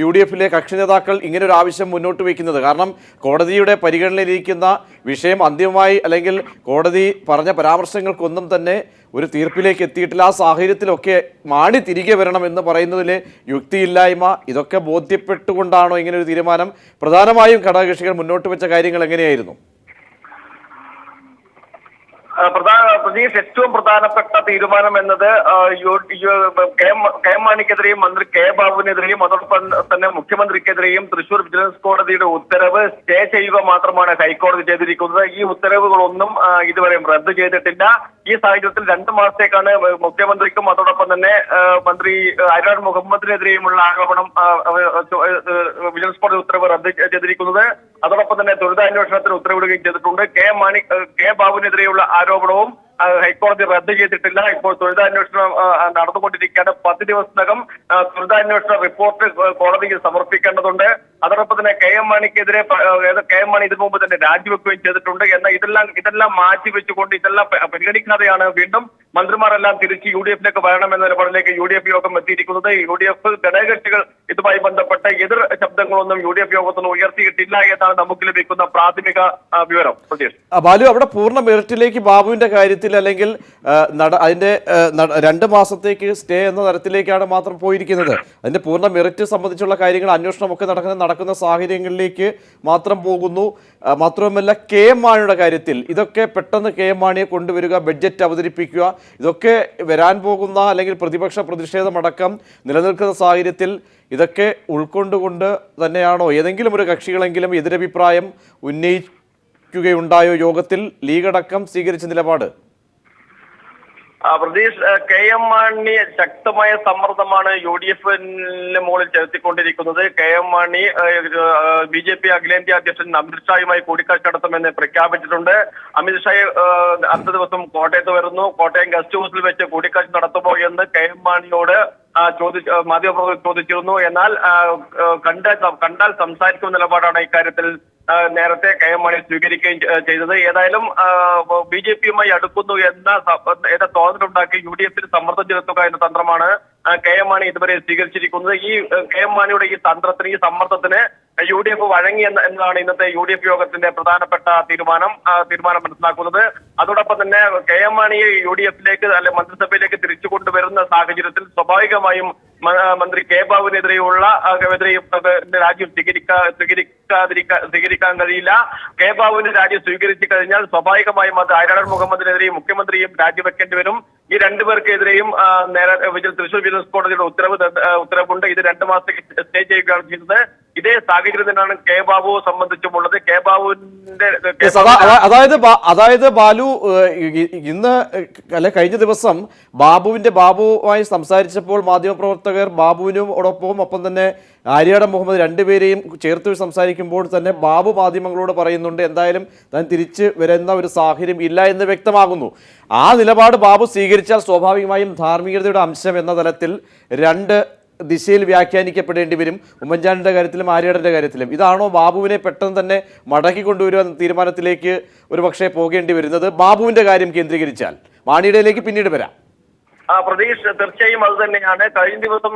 UDFിലെ കക്ഷി നേതാക്കൾ ഇങ്ങനെ ഒരു ആവശ്യം മുന്നോട്ട് വയ്ക്കുന്നത്? കാരണം കോടതിയുടെ പരിഗണനയിലിരിക്കുന്ന വിഷയം അന്തിമമായി അല്ലെങ്കിൽ കോടതി പറഞ്ഞ പരാമർശങ്ങൾക്കൊന്നും തന്നെ ഒരു തീർപ്പിലേക്ക് എത്തിയിട്ടില്ല. ആ സാഹചര്യത്തിലൊക്കെ മാണി തിരികെ വരണം എന്ന് പറയുന്നതിലെ യുക്തിയില്ലായ്മ, ഇതൊക്കെ ബോധ്യപ്പെട്ടുകൊണ്ടാണോ ഇങ്ങനെ ഒരു തീരുമാനം? പ്രധാനമായും ഘടകകക്ഷികൾ മുന്നോട്ട് വെച്ച കാര്യങ്ങൾ എങ്ങനെയായിരുന്നു? പ്രതീക്ഷ ഏറ്റവും പ്രധാനപ്പെട്ട തീരുമാനം എന്നത് കെ എം മാണിക്കെതിരെയും മന്ത്രി കെ ബാബുവിനെതിരെയും അതോടൊപ്പം തന്നെ മുഖ്യമന്ത്രിക്കെതിരെയും തൃശൂർ വിജിലൻസ് കോടതിയുടെ ഉത്തരവ് സ്റ്റേ ചെയ്യുക മാത്രമാണ് ഹൈക്കോടതി ചെയ്തിരിക്കുന്നത്. ഈ ഉത്തരവുകളൊന്നും ഇതുവരെ റദ്ദ് ചെയ്തിട്ടില്ല. ഈ സാഹചര്യത്തിൽ 2 മാസത്തേക്കാണ് മുഖ്യമന്ത്രിക്കും അതോടൊപ്പം തന്നെ മന്ത്രി ആര്യാടൻ മുഹമ്മദിനെതിരെയുമുള്ള ആരോപണം വിജിലൻസ് കോടതി ഉത്തരവ് റദ്ദ് ചെയ്തിരിക്കുന്നത്. അതോടൊപ്പം തന്നെ ത്വരിതാന്വേഷണത്തിന് ഉത്തരവിടുകയും ചെയ്തിട്ടുണ്ട്. കെ ബാബുവിനെതിരെയുള്ള ആരോപണവും ഹൈക്കോടതി റദ്ദ് ചെയ്തിട്ടില്ല. ഇപ്പോൾ ത്വരിതാന്വേഷണം നടന്നുകൊണ്ടിരിക്കുകയാണ്. 10 ദിവസത്തിനകം ത്വരിതാന്വേഷണ റിപ്പോർട്ട് കോടതിയിൽ സമർപ്പിക്കേണ്ടതുണ്ട്. അതോടൊപ്പം തന്നെ കെ എം മാണിക്കെതിരെ കെ എം മാണി ഇതിനു മുമ്പ് തന്നെ രാജിവെക്കുകയും ചെയ്തിട്ടുണ്ട്. എന്നാൽ ഇതെല്ലാം മാറ്റിവെച്ചുകൊണ്ട് ഇതെല്ലാം പരിഗണിക്കാതെയാണ് വീണ്ടും മന്ത്രിമാരെല്ലാം തിരിച്ച് UDF-ലേക്ക് വരണമെന്ന നിലപാടിലേക്ക് UDF യോഗം എത്തിയിരിക്കുന്നത്. UDF ഘടകകക്ഷികൾ ഇതുമായി ബന്ധപ്പെട്ട എതിർ ശബ്ദങ്ങളൊന്നും UDF യോഗത്തിന് ഉയർത്തിയിട്ടില്ല എന്നാണ് നമുക്ക് ലഭിക്കുന്ന പ്രാഥമിക വിവരം. ബാലു, അവിടെ പൂർണ്ണ മെറിറ്റിലേക്ക് ബാബുവിന്റെ കാര്യത്തിൽ അല്ലെങ്കിൽ അതിന്റെ 2 മാസത്തേക്ക് സ്റ്റേ എന്ന തരത്തിലേക്കാണ് മാത്രം പോയിരിക്കുന്നത്. അതിന്റെ പൂർണ്ണ മെറിറ്റ് സംബന്ധിച്ചുള്ള കാര്യങ്ങൾ അന്വേഷണമൊക്കെ നടക്കുന്ന സാഹചര്യങ്ങളിലേക്ക് മാത്രം പോകുന്നു. മാത്രവുമല്ല കെ എം മാണിയുടെ കാര്യത്തിൽ ഇതൊക്കെ പെട്ടെന്ന് കെ എം മാണിയെ കൊണ്ടുവരിക, ബഡ്ജറ്റ് അവതരിപ്പിക്കുക, ഇതൊക്കെ വരാൻ പോകുന്ന അല്ലെങ്കിൽ പ്രതിഷേധമടക്കം നിലനിൽക്കുന്ന സാഹചര്യത്തിൽ ഇതൊക്കെ ഉൾക്കൊണ്ടുകൊണ്ട് തന്നെയാണോ ഏതെങ്കിലും ഒരു കക്ഷികളെങ്കിലും എതിരഭിപ്രായം ഉന്നയിക്കുകയുണ്ടായോ യോഗത്തിൽ? ലീഗ് അടക്കം സ്വീകരിച്ച നിലപാട്? പ്രതീഷ്, കെ എം മാണി ശക്തമായ സമ്മർദ്ദമാണ് UDF-ന് മുകളിൽ ചെലുത്തിക്കൊണ്ടിരിക്കുന്നത്. കെ എം മാണി BJP അഖിലേന്ത്യാ അധ്യക്ഷൻ അമിത്ഷായുമായി കൂടിക്കാഴ്ച നടത്തുമെന്ന് പ്രഖ്യാപിച്ചിട്ടുണ്ട്. അമിത്ഷാ അടുത്ത ദിവസം കോട്ടയത്ത് വരുന്നു. കോട്ടയം ഗസ്റ്റ് ഹൗസിൽ വെച്ച് കൂടിക്കാഴ്ച നടത്തുമോ എന്ന് കെ എം മാണിയോട് മാധ്യമപ്രവർത്തകർ ചോദിച്ചിരുന്നു. എന്നാൽ കണ്ടാൽ സംസാരിക്കുന്ന നിലപാടാണ് ഇക്കാര്യത്തിൽ നേരത്തെ കെ എം മാണി സ്വീകരിക്കുകയും ചെയ്തത്. ഏതായാലും BJP-യുമായി അടുക്കുന്നു എന്ന തോന്നലുണ്ടാക്കി UDF-ന് സമ്മർദ്ദം ചെലുത്തുക എന്ന തന്ത്രമാണ് കെ എം മാണി ഇതുവരെ സ്വീകരിച്ചിരിക്കുന്നത്. ഈ കെ എം മാണിയുടെ ഈ തന്ത്രത്തിന്, ഈ സമ്മർദ്ദത്തിന് UDF വഴങ്ങി എന്നതാണ് ഇന്നത്തെ UDF യോഗത്തിന്റെ പ്രധാനപ്പെട്ട തീരുമാനം മനസ്സിലാക്കുന്നത്. അതോടൊപ്പം തന്നെ കെ എം മാണിയെ UDF-ലേക്ക് അല്ലെ മന്ത്രിസഭയിലേക്ക് തിരിച്ചു കൊണ്ടുവരുന്ന സാഹചര്യത്തിൽ സ്വാഭാവികമായും മന്ത്രി കെ ബാബുവിനെതിരെയുള്ള രാജ്യം സ്വീകരിക്കാൻ കഴിയില്ല. കെ ബാബുവിന്റെ രാജ്യം സ്വീകരിച്ചു കഴിഞ്ഞാൽ സ്വാഭാവികമായും അത് ആര്യാടൻ മുഹമ്മദിനെതിരെയും മുഖ്യമന്ത്രിയും രാജിവെക്കേണ്ടി വരും. ഈ 2 പേർക്കെതിരെയും തൃശൂർ വിജിലൻസ് കോടതിയുടെ ഉത്തരവുണ്ട്. ഇത് 2 മാസത്തേക്ക് സ്റ്റേ ചെയ്യുകയാണ് ചെയ്തത്. ഇതേ സാഹചര്യം തന്നെയാണ് കെ ബാബുവെ സംബന്ധിച്ചുമുള്ളത്. കെ ബാബുവിന്റെ അതായത് ബാലു ഇന്ന് അല്ലെ കഴിഞ്ഞ ദിവസം ബാബുവുമായി സംസാരിച്ചപ്പോൾ മാധ്യമപ്രവർത്തകർ ബാബുവിനോടൊപ്പം ഒപ്പം തന്നെ ആര്യാടൻ മുഹമ്മദ് 2 പേരെയും ചേർത്ത് സംസാരിക്കുമ്പോൾ തന്നെ ബാബു മാധ്യമങ്ങളോട് പറയുന്നുണ്ട് എന്തായാലും താൻ തിരിച്ച് വരുന്ന ഒരു സാഹചര്യം ഇല്ല എന്ന് വ്യക്തമാകുന്നു. ആ നിലപാട് ബാബു സ്വീകരിച്ചാൽ സ്വാഭാവികമായും ധാർമ്മികതയുടെ അംശം എന്ന തലത്തിൽ 2 ദിശയിൽ വ്യാഖ്യാനിക്കപ്പെടേണ്ടി വരും. ഉമ്മൻചാണ്ടിയുടെ കാര്യത്തിലും ആര്യാടൻ്റെ കാര്യത്തിലും. ഇതാണോ ബാബുവിനെ പെട്ടെന്ന് തന്നെ മടക്കി കൊണ്ടുവരുവാൻ തീരുമാനത്തിലേക്ക് ഒരു പക്ഷേ പോകേണ്ടി വരുന്നത്? ബാബുവിന്റെ കാര്യം കേന്ദ്രീകരിച്ചാൽ മാണിയുടെയിലേക്ക് പിന്നീട് വരാം. പ്രതീഷ്, തീർച്ചയായും അത് തന്നെയാണ്. കഴിഞ്ഞ ദിവസം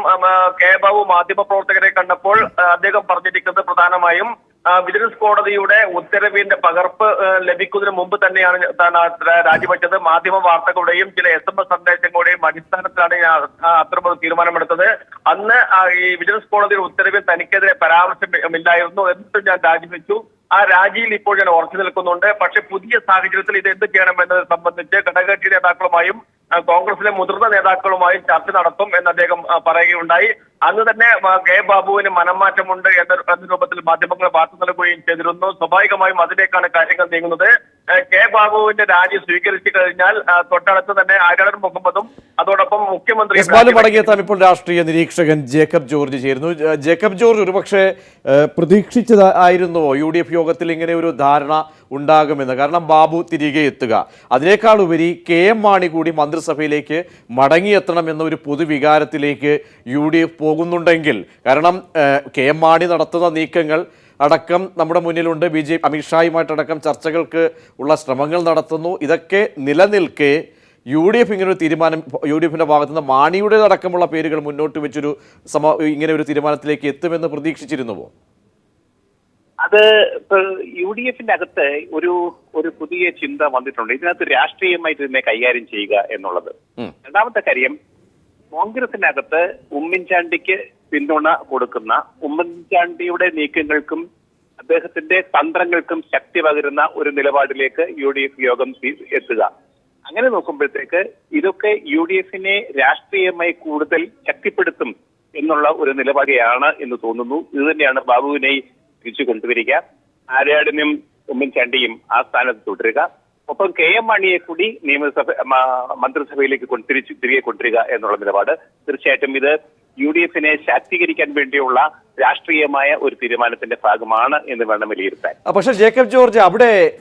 കെ ബാബു മാധ്യമപ്രവർത്തകരെ കണ്ടപ്പോൾ അദ്ദേഹം പറഞ്ഞിരിക്കുന്നത് പ്രധാനമായും വിജിലൻസ് കോടതിയുടെ ഉത്തരവിന്റെ പകർപ്പ് ലഭിക്കുന്നതിന് മുമ്പ് തന്നെയാണ് താൻ രാജിവെച്ചത്. മാധ്യമ വാർത്തകളുടെയും ചില SMS സന്ദേശങ്ങളുടെയും അടിസ്ഥാനത്തിലാണ് അത്തരമൊരു തീരുമാനമെടുത്തത്. അന്ന് ഈ വിജിലൻസ് കോടതിയുടെ ഉത്തരവിൽ തനിക്കെതിരെ പരാമർശമില്ലായിരുന്നു. എന്നിട്ടും ഞാൻ രാജിവെച്ചു. ആ രാജിയിൽ ഇപ്പോൾ ഞാൻ ഉറച്ചു നിൽക്കുന്നുണ്ട്. പക്ഷെ പുതിയ സാഹചര്യത്തിൽ ഇത് എന്ത് ചെയ്യണമെന്നത് സംബന്ധിച്ച് ഘടകകക്ഷി നേതാക്കളുമായും കോൺഗ്രസിലെ മുതിർന്ന നേതാക്കളുമായും ചർച്ച നടത്തും എന്ന് അദ്ദേഹം പറയുകയുണ്ടായി. അന്ന് തന്നെ കെ ബാബുവിന് മനംമാറ്റമുണ്ട് എന്ന രൂപത്തിൽ മാധ്യമങ്ങൾ വാർത്ത നൽകുകയും ചെയ്തിരുന്നു. സ്വാഭാവികമായും അതിലേക്കാണ് കാര്യങ്ങൾ നീങ്ങുന്നത്. കെ ബാബുവിന്റെ രാജി സ്വീകരിച്ചു കഴിഞ്ഞാൽ തൊട്ടടുത്ത് തന്നെ ആര്യാടൻ മുഹമ്മദും അതോടൊപ്പം മുഖ്യമന്ത്രി മടങ്ങിയെത്താൻ ഇപ്പോൾ രാഷ്ട്രീയ നിരീക്ഷകൻ ജേക്കബ് ജോർജ് ചേരുന്നു. ജേക്കബ് ജോർജ്, ഒരുപക്ഷെ പ്രതീക്ഷിച്ചതായിരുന്നോ UDF യോഗത്തിൽ ഇങ്ങനെ ഒരു ധാരണ ഉണ്ടാകുമെന്ന്? കാരണം ബാബു തിരികെ എത്തുക, അതിനേക്കാൾ ഉപരി കെ എം മാണി കൂടി മന്ത്രിസഭയിലേക്ക് മടങ്ങിയെത്തണം എന്ന ഒരു പൊതുവികാരത്തിലേക്ക് UDF പോകുന്നുണ്ടെങ്കിൽ, കാരണം കെ എം മാണി നടത്തുന്ന നീക്കങ്ങൾ അടക്കം നമ്മുടെ മുന്നിലുണ്ട്. BJP അമിത്ഷായുമായിട്ടടക്കം ചർച്ചകൾക്ക് ഉള്ള ശ്രമങ്ങൾ നടത്തുന്നു. ഇതൊക്കെ നിലനിൽക്കെ UDF ഇങ്ങനൊരു തീരുമാനം, UDF-ന്റെ ഭാഗത്തുനിന്ന് മാണിയുടേതടക്കമുള്ള പേരുകൾ മുന്നോട്ട് വെച്ചൊരു ഇങ്ങനെ ഒരു തീരുമാനത്തിലേക്ക് എത്തുമെന്ന് പ്രതീക്ഷിച്ചിരുന്നുവോ? അത് UDF-ന്റെ അകത്ത് ഒരു പുതിയ ചിന്ത വന്നിട്ടുണ്ട്. ഇതിനകത്ത് രാഷ്ട്രീയമായിട്ട് ഇതിനെ കൈകാര്യം ചെയ്യുക എന്നുള്ളത്. രണ്ടാമത്തെ കാര്യം, കോൺഗ്രസിനകത്ത് ഉമ്മൻചാണ്ടിക്ക് പിന്തുണ കൊടുക്കുന്ന, ഉമ്മൻചാണ്ടിയുടെ നീക്കങ്ങൾക്കും അദ്ദേഹത്തിന്റെ തന്ത്രങ്ങൾക്കും ശക്തി പകരുന്ന ഒരു നിലപാടിലേക്ക് UDF യോഗം എത്തുക. അങ്ങനെ നോക്കുമ്പോഴത്തേക്ക് ഇതൊക്കെ UDF-നെ രാഷ്ട്രീയമായി കൂടുതൽ ശക്തിപ്പെടുത്തും എന്നുള്ള ഒരു നിലപാടെയാണ് എന്ന് തോന്നുന്നു. ഇത് തന്നെയാണ് ബാബുവിനെ തിരിച്ചു കൊണ്ടുവരിക, ആര്യാടനും ഉമ്മൻചാണ്ടിയും ആ സ്ഥാനത്ത് തുടരുക, ഒപ്പം KM മാണിയെ കൂടി മന്ത്രിസഭയിലേക്ക് തിരികെ കൊണ്ടുവരിക എന്നുള്ള നിലപാട്. തീർച്ചയായിട്ടും ഇത് UDF-നെ ശാക്തീകരിക്കാൻ വേണ്ടിയുള്ള രാഷ്ട്രീയമായ ഒരു തീരുമാനത്തിന്റെ ഭാഗമാണ് എന്ന് വേണം വിലയിരുത്താൻ. പക്ഷേ ജേക്കബ് ജോർജ്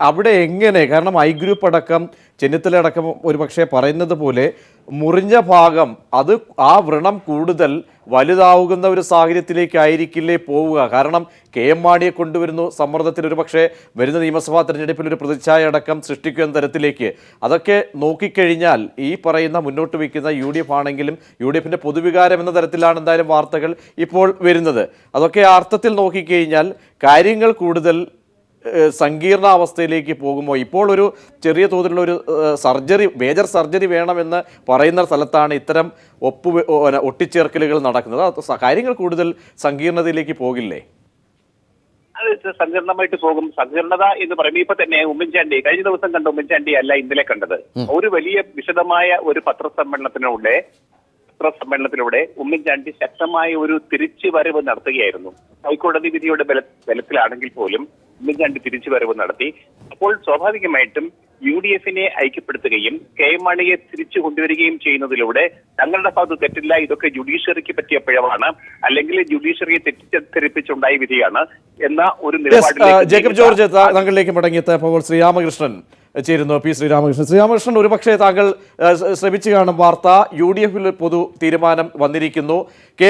അവിടെ എങ്ങനെ, കാരണം ഐ ഗ്രൂപ്പ് അടക്കം ചെന്നിത്തല അടക്കം ഒരു പക്ഷേ പറയുന്നത് പോലെ മുറിഞ്ഞ ഭാഗം അത് ആ വ്രണം കൂടുതൽ വലുതാവുന്ന ഒരു സാഹചര്യത്തിലേക്കായിരിക്കില്ലേ പോവുക? കാരണം KM മാണിയെ കൊണ്ടുവരുന്നു, സമ്മർദ്ദത്തിൽ ഒരു പക്ഷേ വരുന്ന നിയമസഭാ തെരഞ്ഞെടുപ്പിൽ ഒരു പ്രതിച്ഛായ അടക്കം സൃഷ്ടിക്കുന്ന തരത്തിലേക്ക്. അതൊക്കെ നോക്കിക്കഴിഞ്ഞാൽ ഈ പറയുന്ന മുന്നോട്ട് വയ്ക്കുന്ന UDF ആണെങ്കിലും UDF-ന്റെ പൊതുവികാരം എന്ന തരത്തിലാണ് എന്തായാലും വാർത്തകൾ ഇപ്പോൾ വരുന്നത്. അതൊക്കെ ആ അർത്ഥത്തിൽ നോക്കിക്കഴിഞ്ഞാൽ കാര്യങ്ങൾ കൂടുതൽ സങ്കീർണാവസ്ഥയിലേക്ക് പോകുമോ? ഇപ്പോൾ ഒരു ചെറിയ തോതിലുള്ള ഒരു മേജർ സർജറി വേണമെന്ന് പറയുന്ന സ്ഥലത്താണ് ഇത്തരം ഒട്ടിച്ചേർക്കലുകൾ നടക്കുന്നത്. കാര്യങ്ങൾ കൂടുതൽ സങ്കീർണതയിലേക്ക് പോകില്ലേ? അത് സങ്കീർണമായിട്ട് പോകും. സങ്കീർണത എന്ന് പറയുമ്പോൾ ഇപ്പൊ തന്നെ ഉമ്മൻചാണ്ടി കഴിഞ്ഞ ദിവസം കണ്ട ഉമ്മൻചാണ്ടി അല്ല ഇന്നലെ കണ്ടത്. ഒരു വലിയ വിശദമായ ഒരു പത്രസമ്മേളനത്തിലൂടെ ഉമ്മൻചാണ്ടി ശക്തമായ ഒരു തിരിച്ചുവരവ് നടത്തുകയായിരുന്നു. ഹൈക്കോടതി വിധിയുടെ ബലത്തിലാണെങ്കിൽ പോലും ഉമ്മൻചാണ്ടി തിരിച്ചുവരവ് നടത്തി. അപ്പോൾ സ്വാഭാവികമായിട്ടും UDF-നെ ഐക്യപ്പെടുത്തുകയും KM മാണിയെ തിരിച്ചു കൊണ്ടുവരികയും ചെയ്യുന്നതിലൂടെ തങ്ങളുടെ ഭാഗത്ത് തെറ്റില്ല, ഇതൊക്കെ ജുഡീഷ്യറിക്ക് പറ്റിയ പിഴവാണ്, അല്ലെങ്കിൽ ജുഡീഷ്യറിയെ തെറ്റിദ്ധരിപ്പിച്ചുണ്ടായ വിധിയാണ് എന്ന ഒരു നിലപാടിലേക്ക് ജേക്കബ് ജോർജ് താങ്കളിലേക്ക് മടങ്ങിയെത്തിയപ്പോൾ ശ്രീരാമകൃഷ്ണൻ ചേരുന്നു. ശ്രീരാമകൃഷ്ണൻ ഒരുപക്ഷെ താങ്കൾ ശ്രമിച്ചു കാണും വാർത്ത, UDF-ൽ പൊതു തീരുമാനം വന്നിരിക്കുന്നു,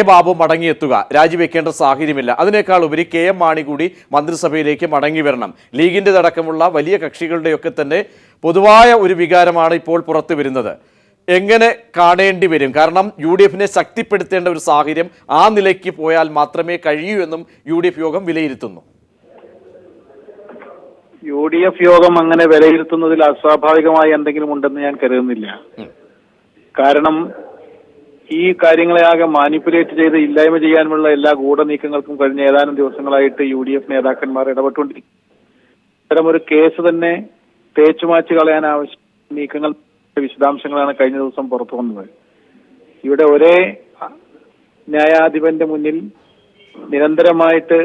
ബാബു മടങ്ങിയെത്തുക, രാജിവെക്കേണ്ട സാഹചര്യമില്ല, അതിനേക്കാൾ ഉപരി KM മാണി കൂടി മന്ത്രിസഭയിലേക്ക് മടങ്ങി വരണം. ലീഗിൻ്റെ അടക്കമുള്ള വലിയ കക്ഷികളുടെയൊക്കെ തന്നെ പൊതുവായ ഒരു വികാരമാണ് ഇപ്പോൾ പുറത്തു വരുന്നത്. എങ്ങനെ കാണേണ്ടി വരും? കാരണം UDF-നെ ശക്തിപ്പെടുത്തേണ്ട ഒരു സാഹചര്യം ആ നിലയ്ക്ക് പോയാൽ മാത്രമേ കഴിയൂ എന്നും UDF യോഗം വിലയിരുത്തുന്നു. UDF യോഗം അങ്ങനെ വിലയിരുത്തുന്നതിൽ അസ്വാഭാവികമായി എന്തെങ്കിലും ഉണ്ടെന്ന് ഞാൻ കരുതുന്നില്ല. കാരണം ഈ കാര്യങ്ങളെ ആകെ മാനിപ്പുലേറ്റ് ചെയ്ത് ഇല്ലായ്മ ചെയ്യാനുള്ള എല്ലാ ഗൂഢനീക്കങ്ങൾക്കും കഴിഞ്ഞ ഏതാനും ദിവസങ്ങളായിട്ട് UDF നേതാക്കന്മാർ ഇടപെട്ടുകൊണ്ടിരിക്കും. ഇത്തരം ഒരു കേസ് തന്നെ തേച്ചുമാച്ച് കളയാൻ ആവശ്യം നീക്കങ്ങൾ വിശദാംശങ്ങളാണ് കഴിഞ്ഞ ദിവസം പുറത്തു വന്നത്. ഇവിടെ ഒരേ ന്യായാധിപന്റെ മുന്നിൽ നിരന്തരമായിട്ട്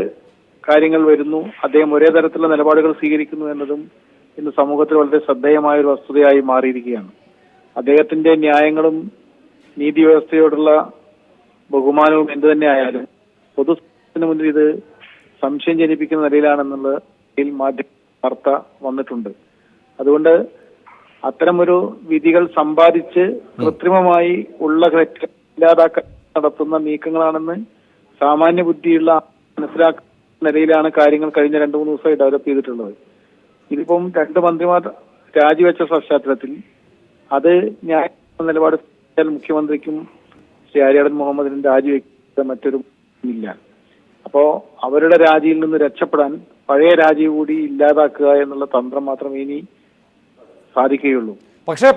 കാര്യങ്ങൾ വരുന്നു, അദ്ദേഹം ഒരേ തരത്തിലുള്ള നിലപാടുകൾ സ്വീകരിക്കുന്നു എന്നതും ഇന്ന് സമൂഹത്തിൽ വളരെ ശ്രദ്ധേയമായ ഒരു വസ്തുതയായി മാറിയിരിക്കുകയാണ്. അദ്ദേഹത്തിന്റെ ന്യായങ്ങളും നീതി വ്യവസ്ഥയോടുള്ള ബഹുമാനവും എന്തു തന്നെ ആയാലും പൊതുസമൂഹത്തിന് മുന്നിൽ ഇത് സംശയം ജനിപ്പിക്കുന്ന നിലയിലാണെന്നുള്ള മാധ്യമ വാർത്ത വന്നിട്ടുണ്ട്. അതുകൊണ്ട് അത്തരമൊരു വിധികൾ സമ്പാദിച്ച് കൃത്രിമമായി ഉള്ള ഇല്ലാതാക്കാൻ നടത്തുന്ന നീക്കങ്ങളാണെന്ന് സാമാന്യ ബുദ്ധിയുള്ള മനസ്സിലാക്കുന്ന നിലയിലാണ് കാര്യങ്ങൾ കഴിഞ്ഞ 2-3 ദിവസമായി ഡെവലപ്പ് ചെയ്തിട്ടുള്ളത്. ഇതിപ്പം 2 മന്ത്രിമാർ രാജിവെച്ച പശ്ചാത്തലത്തിൽ അത് ന്യായ നിലപാട് മുഖ്യമന്ത്രിക്കും ശ്രീ ആര്യാടൻ മുഹമ്മദിനും രാജിവെക്കുന്ന മറ്റൊരു ഇല്ല. അപ്പോ അവരുടെ രാജിയിൽ നിന്ന് രക്ഷപ്പെടാൻ പഴയ രാജി കൂടി ഇല്ലാതാക്കുക എന്നുള്ള തന്ത്രം മാത്രമേ ഇനി സാധിക്കുകയുള്ളൂ. പക്ഷേ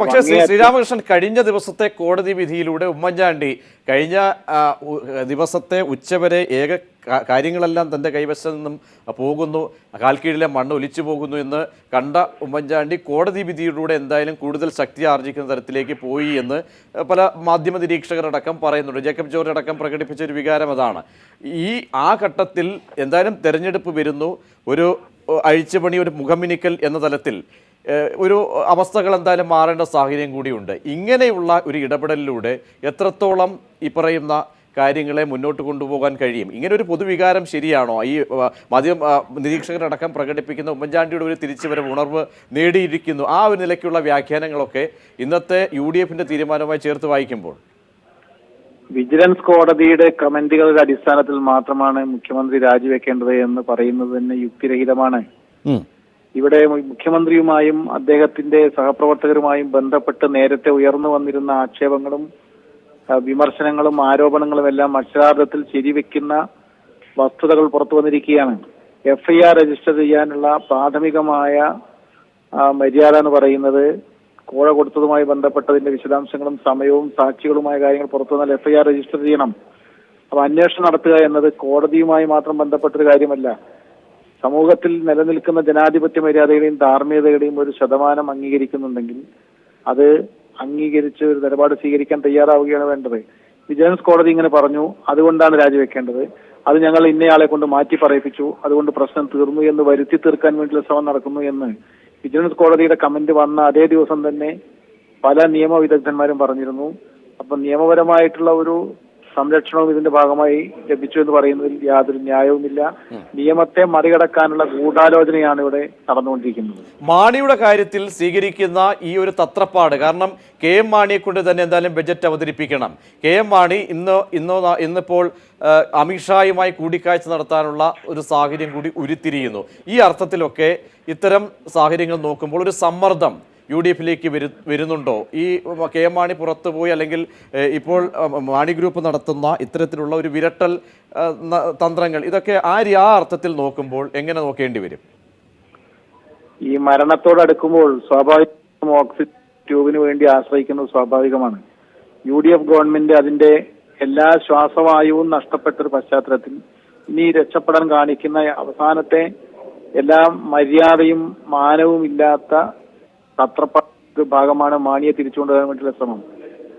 ശ്രീരാമകൃഷ്ണൻ, കഴിഞ്ഞ ദിവസത്തെ കോടതി വിധിയിലൂടെ ഉമ്മൻചാണ്ടി കഴിഞ്ഞ ദിവസത്തെ ഉച്ചവരെ കാര്യങ്ങളെല്ലാം തൻ്റെ കൈവശം നിന്നും പോകുന്നു, കാൽക്കീഴിലെ മണ്ണ് ഒലിച്ചു പോകുന്നു എന്ന് കണ്ട ഉമ്മൻചാണ്ടി കോടതി വിധിയിലൂടെ എന്തായാലും കൂടുതൽ ശക്തി ആർജിക്കുന്ന തരത്തിലേക്ക് പോയി എന്ന് പല മാധ്യമ നിരീക്ഷകരടക്കം പറയുന്നുണ്ട്. ജേക്കബ് ജോർജ് അടക്കം പ്രകടിപ്പിച്ച ഒരു വികാരം അതാണ്. ആ ഘട്ടത്തിൽ എന്തായാലും തെരഞ്ഞെടുപ്പ് വരുന്നു, ഒരു അഴിച്ചുപണി, ഒരു മുഖമിനിക്കൽ എന്ന തലത്തിൽ ഒരു അവസ്ഥകൾ എന്തായാലും മാറേണ്ട സാഹചര്യം കൂടിയുണ്ട്. ഇങ്ങനെയുള്ള ഒരു ഇടപെടലിലൂടെ എത്രത്തോളം ഈ പറയുന്ന കാര്യങ്ങളെ മുന്നോട്ട് കൊണ്ടുപോകാൻ കഴിയും? ഇങ്ങനെ ഒരു പൊതുവികാരം ശരിയാണോ? ഈ നിരീക്ഷകരടക്കം പ്രകടിപ്പിക്കുന്ന ഉമ്മൻചാണ്ടിയുടെ ഒരു തിരിച്ചുവരവ് ഉണർവ് നേടിയിരിക്കുന്നു, ആ ഒരു നിലയ്ക്കുള്ള വ്യാഖ്യാനങ്ങളൊക്കെ ഇന്നത്തെ UDF-ന്റെ തീരുമാനവുമായി ചേർത്ത് വായിക്കുമ്പോൾ വിജിലൻസ് കോടതിയുടെ കമന്റുകളുടെ അടിസ്ഥാനത്തിൽ മാത്രമാണ് മുഖ്യമന്ത്രി രാജിവെക്കേണ്ടത് എന്ന് പറയുന്നത് തന്നെ യുക്തിരഹിതമാണ്. ഇവിടെ മുഖ്യമന്ത്രിയുമായും അദ്ദേഹത്തിന്റെ സഹപ്രവർത്തകരുമായും ബന്ധപ്പെട്ട് നേരത്തെ ഉയർന്നു വന്നിരുന്ന ആക്ഷേപങ്ങളും വിമർശനങ്ങളും ആരോപണങ്ങളും എല്ലാം അക്ഷരാർത്ഥത്തിൽ ശരിവെക്കുന്ന വസ്തുതകൾ പുറത്തു വന്നിരിക്കുകയാണ്. FIR രജിസ്റ്റർ ചെയ്യാനുള്ള പ്രാഥമികമായ മര്യാദ എന്ന് പറയുന്നത് കോഴ കൊടുത്തതുമായി ബന്ധപ്പെട്ടതിന്റെ വിശദാംശങ്ങളും സമയവും സാക്ഷികളുമായ കാര്യങ്ങൾ പുറത്തു വന്നാൽ FIR രജിസ്റ്റർ ചെയ്യണം. അപ്പൊ അന്വേഷണം നടത്തുക എന്നത് കോടതിയുമായി മാത്രം ബന്ധപ്പെട്ടൊരു കാര്യമല്ല. സമൂഹത്തിൽ നിലനിൽക്കുന്ന ജനാധിപത്യ മര്യാദയുടെയും ധാർമ്മികതയുടെയും ഒരു ശതമാനം അംഗീകരിക്കുന്നുണ്ടെങ്കിൽ അത് അംഗീകരിച്ച് ഒരു നിലപാട് സ്വീകരിക്കാൻ തയ്യാറാവുകയാണ് വേണ്ടത്. വിജിലൻസ് കോടതി ഇങ്ങനെ പറഞ്ഞു, അതുകൊണ്ടാണ് രാജിവെക്കേണ്ടത്. അത് ഞങ്ങൾ ഇന്നയാളെ കൊണ്ട് മാറ്റി പറയിപ്പിച്ചു, അതുകൊണ്ട് പ്രശ്നം തീർന്നു എന്ന് വരുത്തി തീർക്കാൻ വേണ്ടിയുള്ള ശ്രമം നടക്കുന്നു എന്ന് വിജിലൻസ് കോടതിയുടെ കമന്റ് വന്ന അതേ ദിവസം തന്നെ പല നിയമവിദഗ്ധന്മാരും പറഞ്ഞിരുന്നു. അപ്പൊ നിയമപരമായിട്ടുള്ള ഒരു സംരക്ഷണവും ഇതിന്റെ ഭാഗമായി ലഭിച്ചു എന്ന് പറയുന്നതിൽ യാതൊരു ന്യായവുമില്ല. നിയമത്തെ മറികടക്കാനുള്ള ഗൂഢാലോചനയാണ് ഇവിടെ നടന്നുകൊണ്ടിരിക്കുന്നത്. മാണിയുടെ കാര്യത്തിൽ സ്വീകരിക്കുന്ന ഈ ഒരു തത്രപ്പാട്, കാരണം കെ എം മാണിയെ കൊണ്ട് തന്നെ എന്തായാലും ബജറ്റ് അവതരിപ്പിക്കണം. കെ എം മാണി ഇന്നിപ്പോൾ അമിത്ഷായുമായി കൂടിക്കാഴ്ച നടത്താനുള്ള ഒരു സാഹചര്യം കൂടി ഉരുത്തിരിയുന്നു. ഈ അർത്ഥത്തിലൊക്കെ ഇത്തരം സാഹചര്യങ്ങൾ നോക്കുമ്പോൾ ഒരു സമ്മർദ്ദം UDF-ലേക്ക് വരുന്നുണ്ടോ? ഈ കെ എം മാണി പുറത്തുപോയി അല്ലെങ്കിൽ ഇപ്പോൾ മാണി ഗ്രൂപ്പ് നടത്തുന്ന ഇത്തരത്തിലുള്ള ഒരു വിരട്ടൽ തന്ത്രങ്ങൾ, ഇതൊക്കെ ആ അർത്ഥത്തിൽ നോക്കുമ്പോൾ എങ്ങനെ നോക്കേണ്ടി വരും? ഈ മരണത്തോടടുക്കുമ്പോൾ സ്വാഭാവികം ഓക്സിജൻ ട്യൂബിന് വേണ്ടി ആശ്രയിക്കുന്നത് സ്വാഭാവികമാണ്. UDF ഗവൺമെന്റ് അതിന്റെ എല്ലാ ശ്വാസവായുവും നഷ്ടപ്പെട്ടൊരു പശ്ചാത്തലത്തിൽ ഇനി രക്ഷപ്പെടാൻ കാണിക്കുന്ന അവസാനത്തെ എല്ലാ മര്യാദയും മാനവും ഇല്ലാത്ത തത്രപ്പാട് ഭാഗമാണ് മാണിയെ തിരിച്ചുകൊണ്ടുവരാൻ വേണ്ടിയുള്ള ശ്രമം.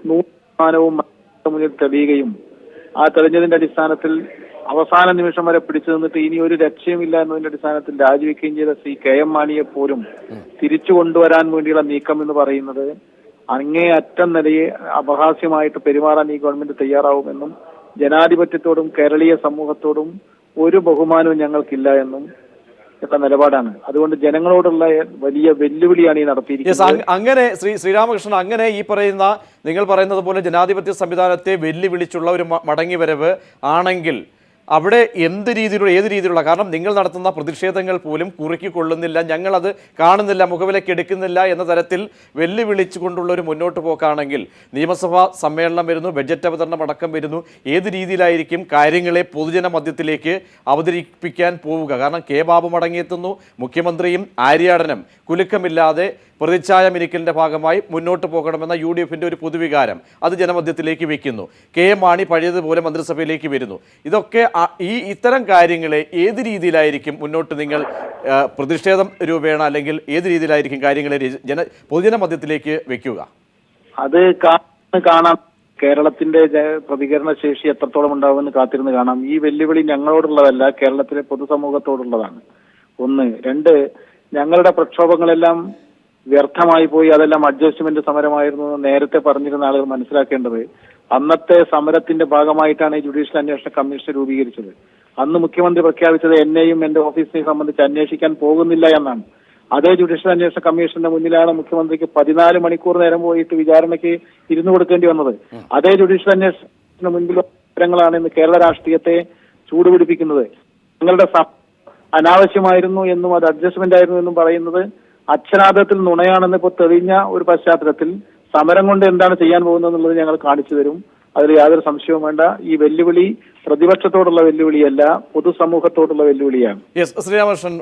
100% മുന്നിൽ തെളിയുകയും ആ തെളിഞ്ഞതിന്റെ അടിസ്ഥാനത്തിൽ അവസാന നിമിഷം വരെ പിടിച്ചു നിന്നിട്ട് ഇനി ഒരു രക്ഷയുമില്ല എന്നതിന്റെ അടിസ്ഥാനത്തിൽ രാജിവെക്കുകയും ചെയ്ത ശ്രീ കെ എം മാണിയെ പോലും തിരിച്ചു കൊണ്ടുവരാൻ വേണ്ടിയുള്ള നീക്കം എന്ന് പറയുന്നത് അങ്ങേയറ്റം നിലയെ അപഹാസ്യമായിട്ട് പെരുമാറാൻ ഈ ഗവൺമെന്റ് തയ്യാറാവുമെന്നും ജനാധിപത്യത്തോടും കേരളീയ സമൂഹത്തോടും ഒരു ബഹുമാനവും ഞങ്ങൾക്കില്ല എന്നും എന്ന നിലപാടാണ്. അതുകൊണ്ട് ജനങ്ങളോടുള്ള വലിയ വെല്ലുവിളിയാണ് ഈ നടത്തിയിരിക്കുന്നത്. അങ്ങനെ ശ്രീരാമകൃഷ്ണൻ, അങ്ങനെ ഈ പറയുന്ന നിങ്ങൾ പറയുന്നത് പോലെ ജനാധിപത്യ സംവിധാനത്തെ വെല്ലുവിളിച്ചുള്ള ഒരു മടങ്ങിവരവ് ആണെങ്കിൽ അവിടെ ഏത് രീതിയിലുള്ള, കാരണം നിങ്ങൾ നടത്തുന്ന പ്രതിഷേധങ്ങൾ പോലും കുറുക്കിക്കൊള്ളുന്നില്ല, ഞങ്ങളത് കാണുന്നില്ല, മുഖവിലേക്ക് എടുക്കുന്നില്ല എന്ന തരത്തിൽ വെല്ലുവിളിച്ചുകൊണ്ടുള്ള ഒരു മുന്നോട്ട് പോക്കാണെങ്കിൽ നിയമസഭാ സമ്മേളനം വരുന്നു, ബഡ്ജറ്റ് അവതരണം അടക്കം വരുന്നു, ഏത് രീതിയിലായിരിക്കും കാര്യങ്ങളെ പൊതുജന മധ്യത്തിലേക്ക് അവതരിപ്പിക്കാൻ പോവുക? കാരണം കെ ബാബു മടങ്ങിയെത്തുന്നു, മുഖ്യമന്ത്രിയും ആര്യാടനും കുലുക്കമില്ലാതെ പ്രതിച്ഛായ മിനിക്കലിന്റെ ഭാഗമായി മുന്നോട്ട് പോകണമെന്ന UDF-ന്റെ ഒരു പൊതുവികാരം അത് ജനമധ്യത്തിലേക്ക് വെക്കുന്നു. കെ എം മാണി പഴയതുപോലെ മന്ത്രിസഭയിലേക്ക് വരുന്നു. ഇതൊക്കെ ഇത്തരം കാര്യങ്ങളെ ഏത് രീതിയിലായിരിക്കും മുന്നോട്ട് നിങ്ങൾ പ്രതിഷേധം രൂപേണ അല്ലെങ്കിൽ ഏത് രീതിയിലായിരിക്കും കാര്യങ്ങളെ പൊതുജന മധ്യത്തിലേക്ക് വെക്കുക? അത് കാണാം. കേരളത്തിന്റെ പ്രതികരണ ശേഷി എത്രത്തോളം ഉണ്ടാവുമെന്ന് കാത്തിരുന്ന് കാണാം. ഈ വെല്ലുവിളി ഞങ്ങളോടുള്ളതല്ല, കേരളത്തിലെ പൊതുസമൂഹത്തോടുള്ളതാണ്. 1. 2, ഞങ്ങളുടെ പ്രക്ഷോഭങ്ങളെല്ലാം വ്യർത്ഥമായി പോയി, അതെല്ലാം അഡ്ജസ്റ്റ്മെന്റ് സമരമായിരുന്നു നേരത്തെ പറഞ്ഞിരുന്ന ആളുകൾ മനസ്സിലാക്കേണ്ടത്. അന്നത്തെ സമരത്തിന്റെ ഭാഗമായിട്ടാണ് ഈ ജുഡീഷ്യൽ അന്വേഷണ കമ്മീഷൻ രൂപീകരിച്ചത്. അന്ന് മുഖ്യമന്ത്രി പ്രഖ്യാപിച്ചത് എന്നെയും എന്റെ ഓഫീസിനെയും സംബന്ധിച്ച് അന്വേഷിക്കാൻ പോകുന്നില്ല എന്നാണ്. അതേ ജുഡീഷ്യൽ അന്വേഷണ കമ്മീഷന്റെ മുന്നിലാണ് മുഖ്യമന്ത്രിക്ക് 14 മണിക്കൂർ നേരം പോയിട്ട് വിചാരണയ്ക്ക് ഇരുന്നു കൊടുക്കേണ്ടി വന്നത്. അതേ ജുഡീഷ്യൽ അന്വേഷണത്തിന് മുൻപിലുള്ള വിവരങ്ങളാണ് ഇന്ന് കേരള രാഷ്ട്രീയത്തെ ചൂടുപിടിപ്പിക്കുന്നത്. ഞങ്ങളുടെ അനാവശ്യമായിരുന്നു എന്നും അത് അഡ്ജസ്റ്റ്മെന്റ് ആയിരുന്നു എന്നും പറയുന്നത് അക്ഷരാർത്ഥത്തിൽ നുണയാണെന്ന് ഇപ്പോൾ തെളിഞ്ഞ ഒരു പശ്ചാത്തലത്തിൽ സമരം കൊണ്ട് എന്താണ് ചെയ്യാൻ പോകുന്നത് എന്നുള്ളത് ഞങ്ങൾ കാണിച്ചു തരും. അതിൽ യാതൊരു സംശയവും വേണ്ട. ഈ വെല്ലുവിളി പ്രതിപക്ഷത്തോടുള്ള വെല്ലുവിളിയല്ല, പൊതുസമൂഹത്തോടുള്ള വെല്ലുവിളിയാണ്. ശ്രീരാമകൃഷ്ണൻ,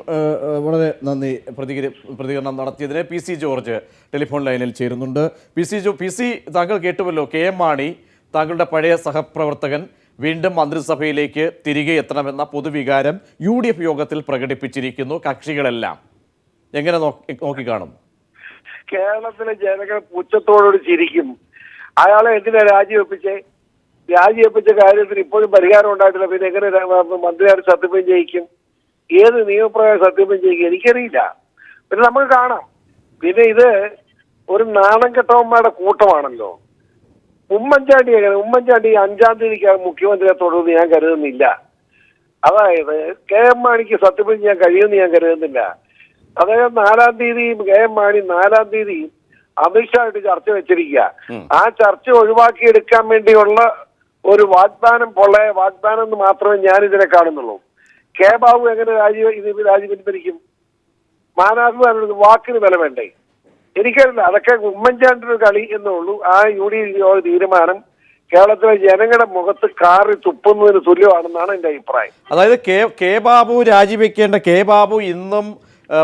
വളരെ നന്ദി പ്രതികരണം നടത്തിയതിന്. PC ജോർജ് ടെലിഫോൺ ലൈനിൽ ചേരുന്നുണ്ട്. PC, താങ്കൾ കേട്ടുവല്ലോ, കെ എം മാണി താങ്കളുടെ പഴയ സഹപ്രവർത്തകൻ വീണ്ടും മന്ത്രിസഭയിലേക്ക് തിരികെ എത്തണമെന്ന പൊതുവികാരം UDF യോഗത്തിൽ പ്രകടിപ്പിച്ചിരിക്കുന്നു. കക്ഷികളെല്ലാം എങ്ങനെ നോക്കിക്കാണും? കേരളത്തിലെ ജനങ്ങൾ പുച്ഛത്തോടുകൂടി ചിരിക്കും. അയാളെ എന്തിനാ രാജിവെപ്പിച്ച കാര്യത്തിൽ ഇപ്പോഴും പരിഹാരം ഉണ്ടായിട്ടില്ല. പിന്നെ എങ്ങനെ മന്ത്രിയാർ സത്യപ്രതിജ്ഞ ചെയ്യിക്കും? ഏത് നിയമപ്രകാരം സത്യപ്രതിജ്ഞ ചെയ്യിക്കും? എനിക്കറിയില്ല. പിന്നെ നമുക്ക് കാണാം. പിന്നെ ഇത് ഒരു നാണം കെട്ടവന്മാരുടെ കൂട്ടമാണല്ലോ. ഉമ്മൻചാണ്ടി 5-ാം തീയതിക്ക് മുഖ്യമന്ത്രിയെ തുടർന്ന് ഞാൻ കരുതുന്നില്ല. അതായത് കെ എം മാണിക്ക് സത്യപ്രതിജ്ഞ ചെയ്യാൻ കഴിയുമെന്ന് ഞാൻ കരുതുന്നില്ല. അദ്ദേഹം 4-ാം തീയതി കെ എം മാണി 4-ാം തീയതി അമിത്ഷായിട്ട് ചർച്ച വെച്ചിരിക്കുക. ആ ചർച്ച ഒഴിവാക്കിയെടുക്കാൻ വേണ്ടിയുള്ള ഒരു പൊള്ളയ വാഗ്ദാനം എന്ന് മാത്രമേ ഞാൻ ഇതിനെ കാണുന്നുള്ളൂ. കെ ബാബു എങ്ങനെ രാജി പിൻവലിക്കും? മാനാത്മാരുടെ വാക്കിന് വില വേണ്ടേ? എനിക്കറിയില്ല. അതൊക്കെ ഉമ്മൻചാണ്ടിയുടെ കളി എന്നുള്ളൂ. ആ UDF തീരുമാനം കേരളത്തിലെ ജനങ്ങളുടെ മുഖത്ത് കാറി തുപ്പുന്നതിന് തുല്യമാണെന്നാണ് എന്റെ അഭിപ്രായം. അതായത് കെ ബാബു രാജിവെക്കേണ്ട, കെ ബാബു ഇന്നും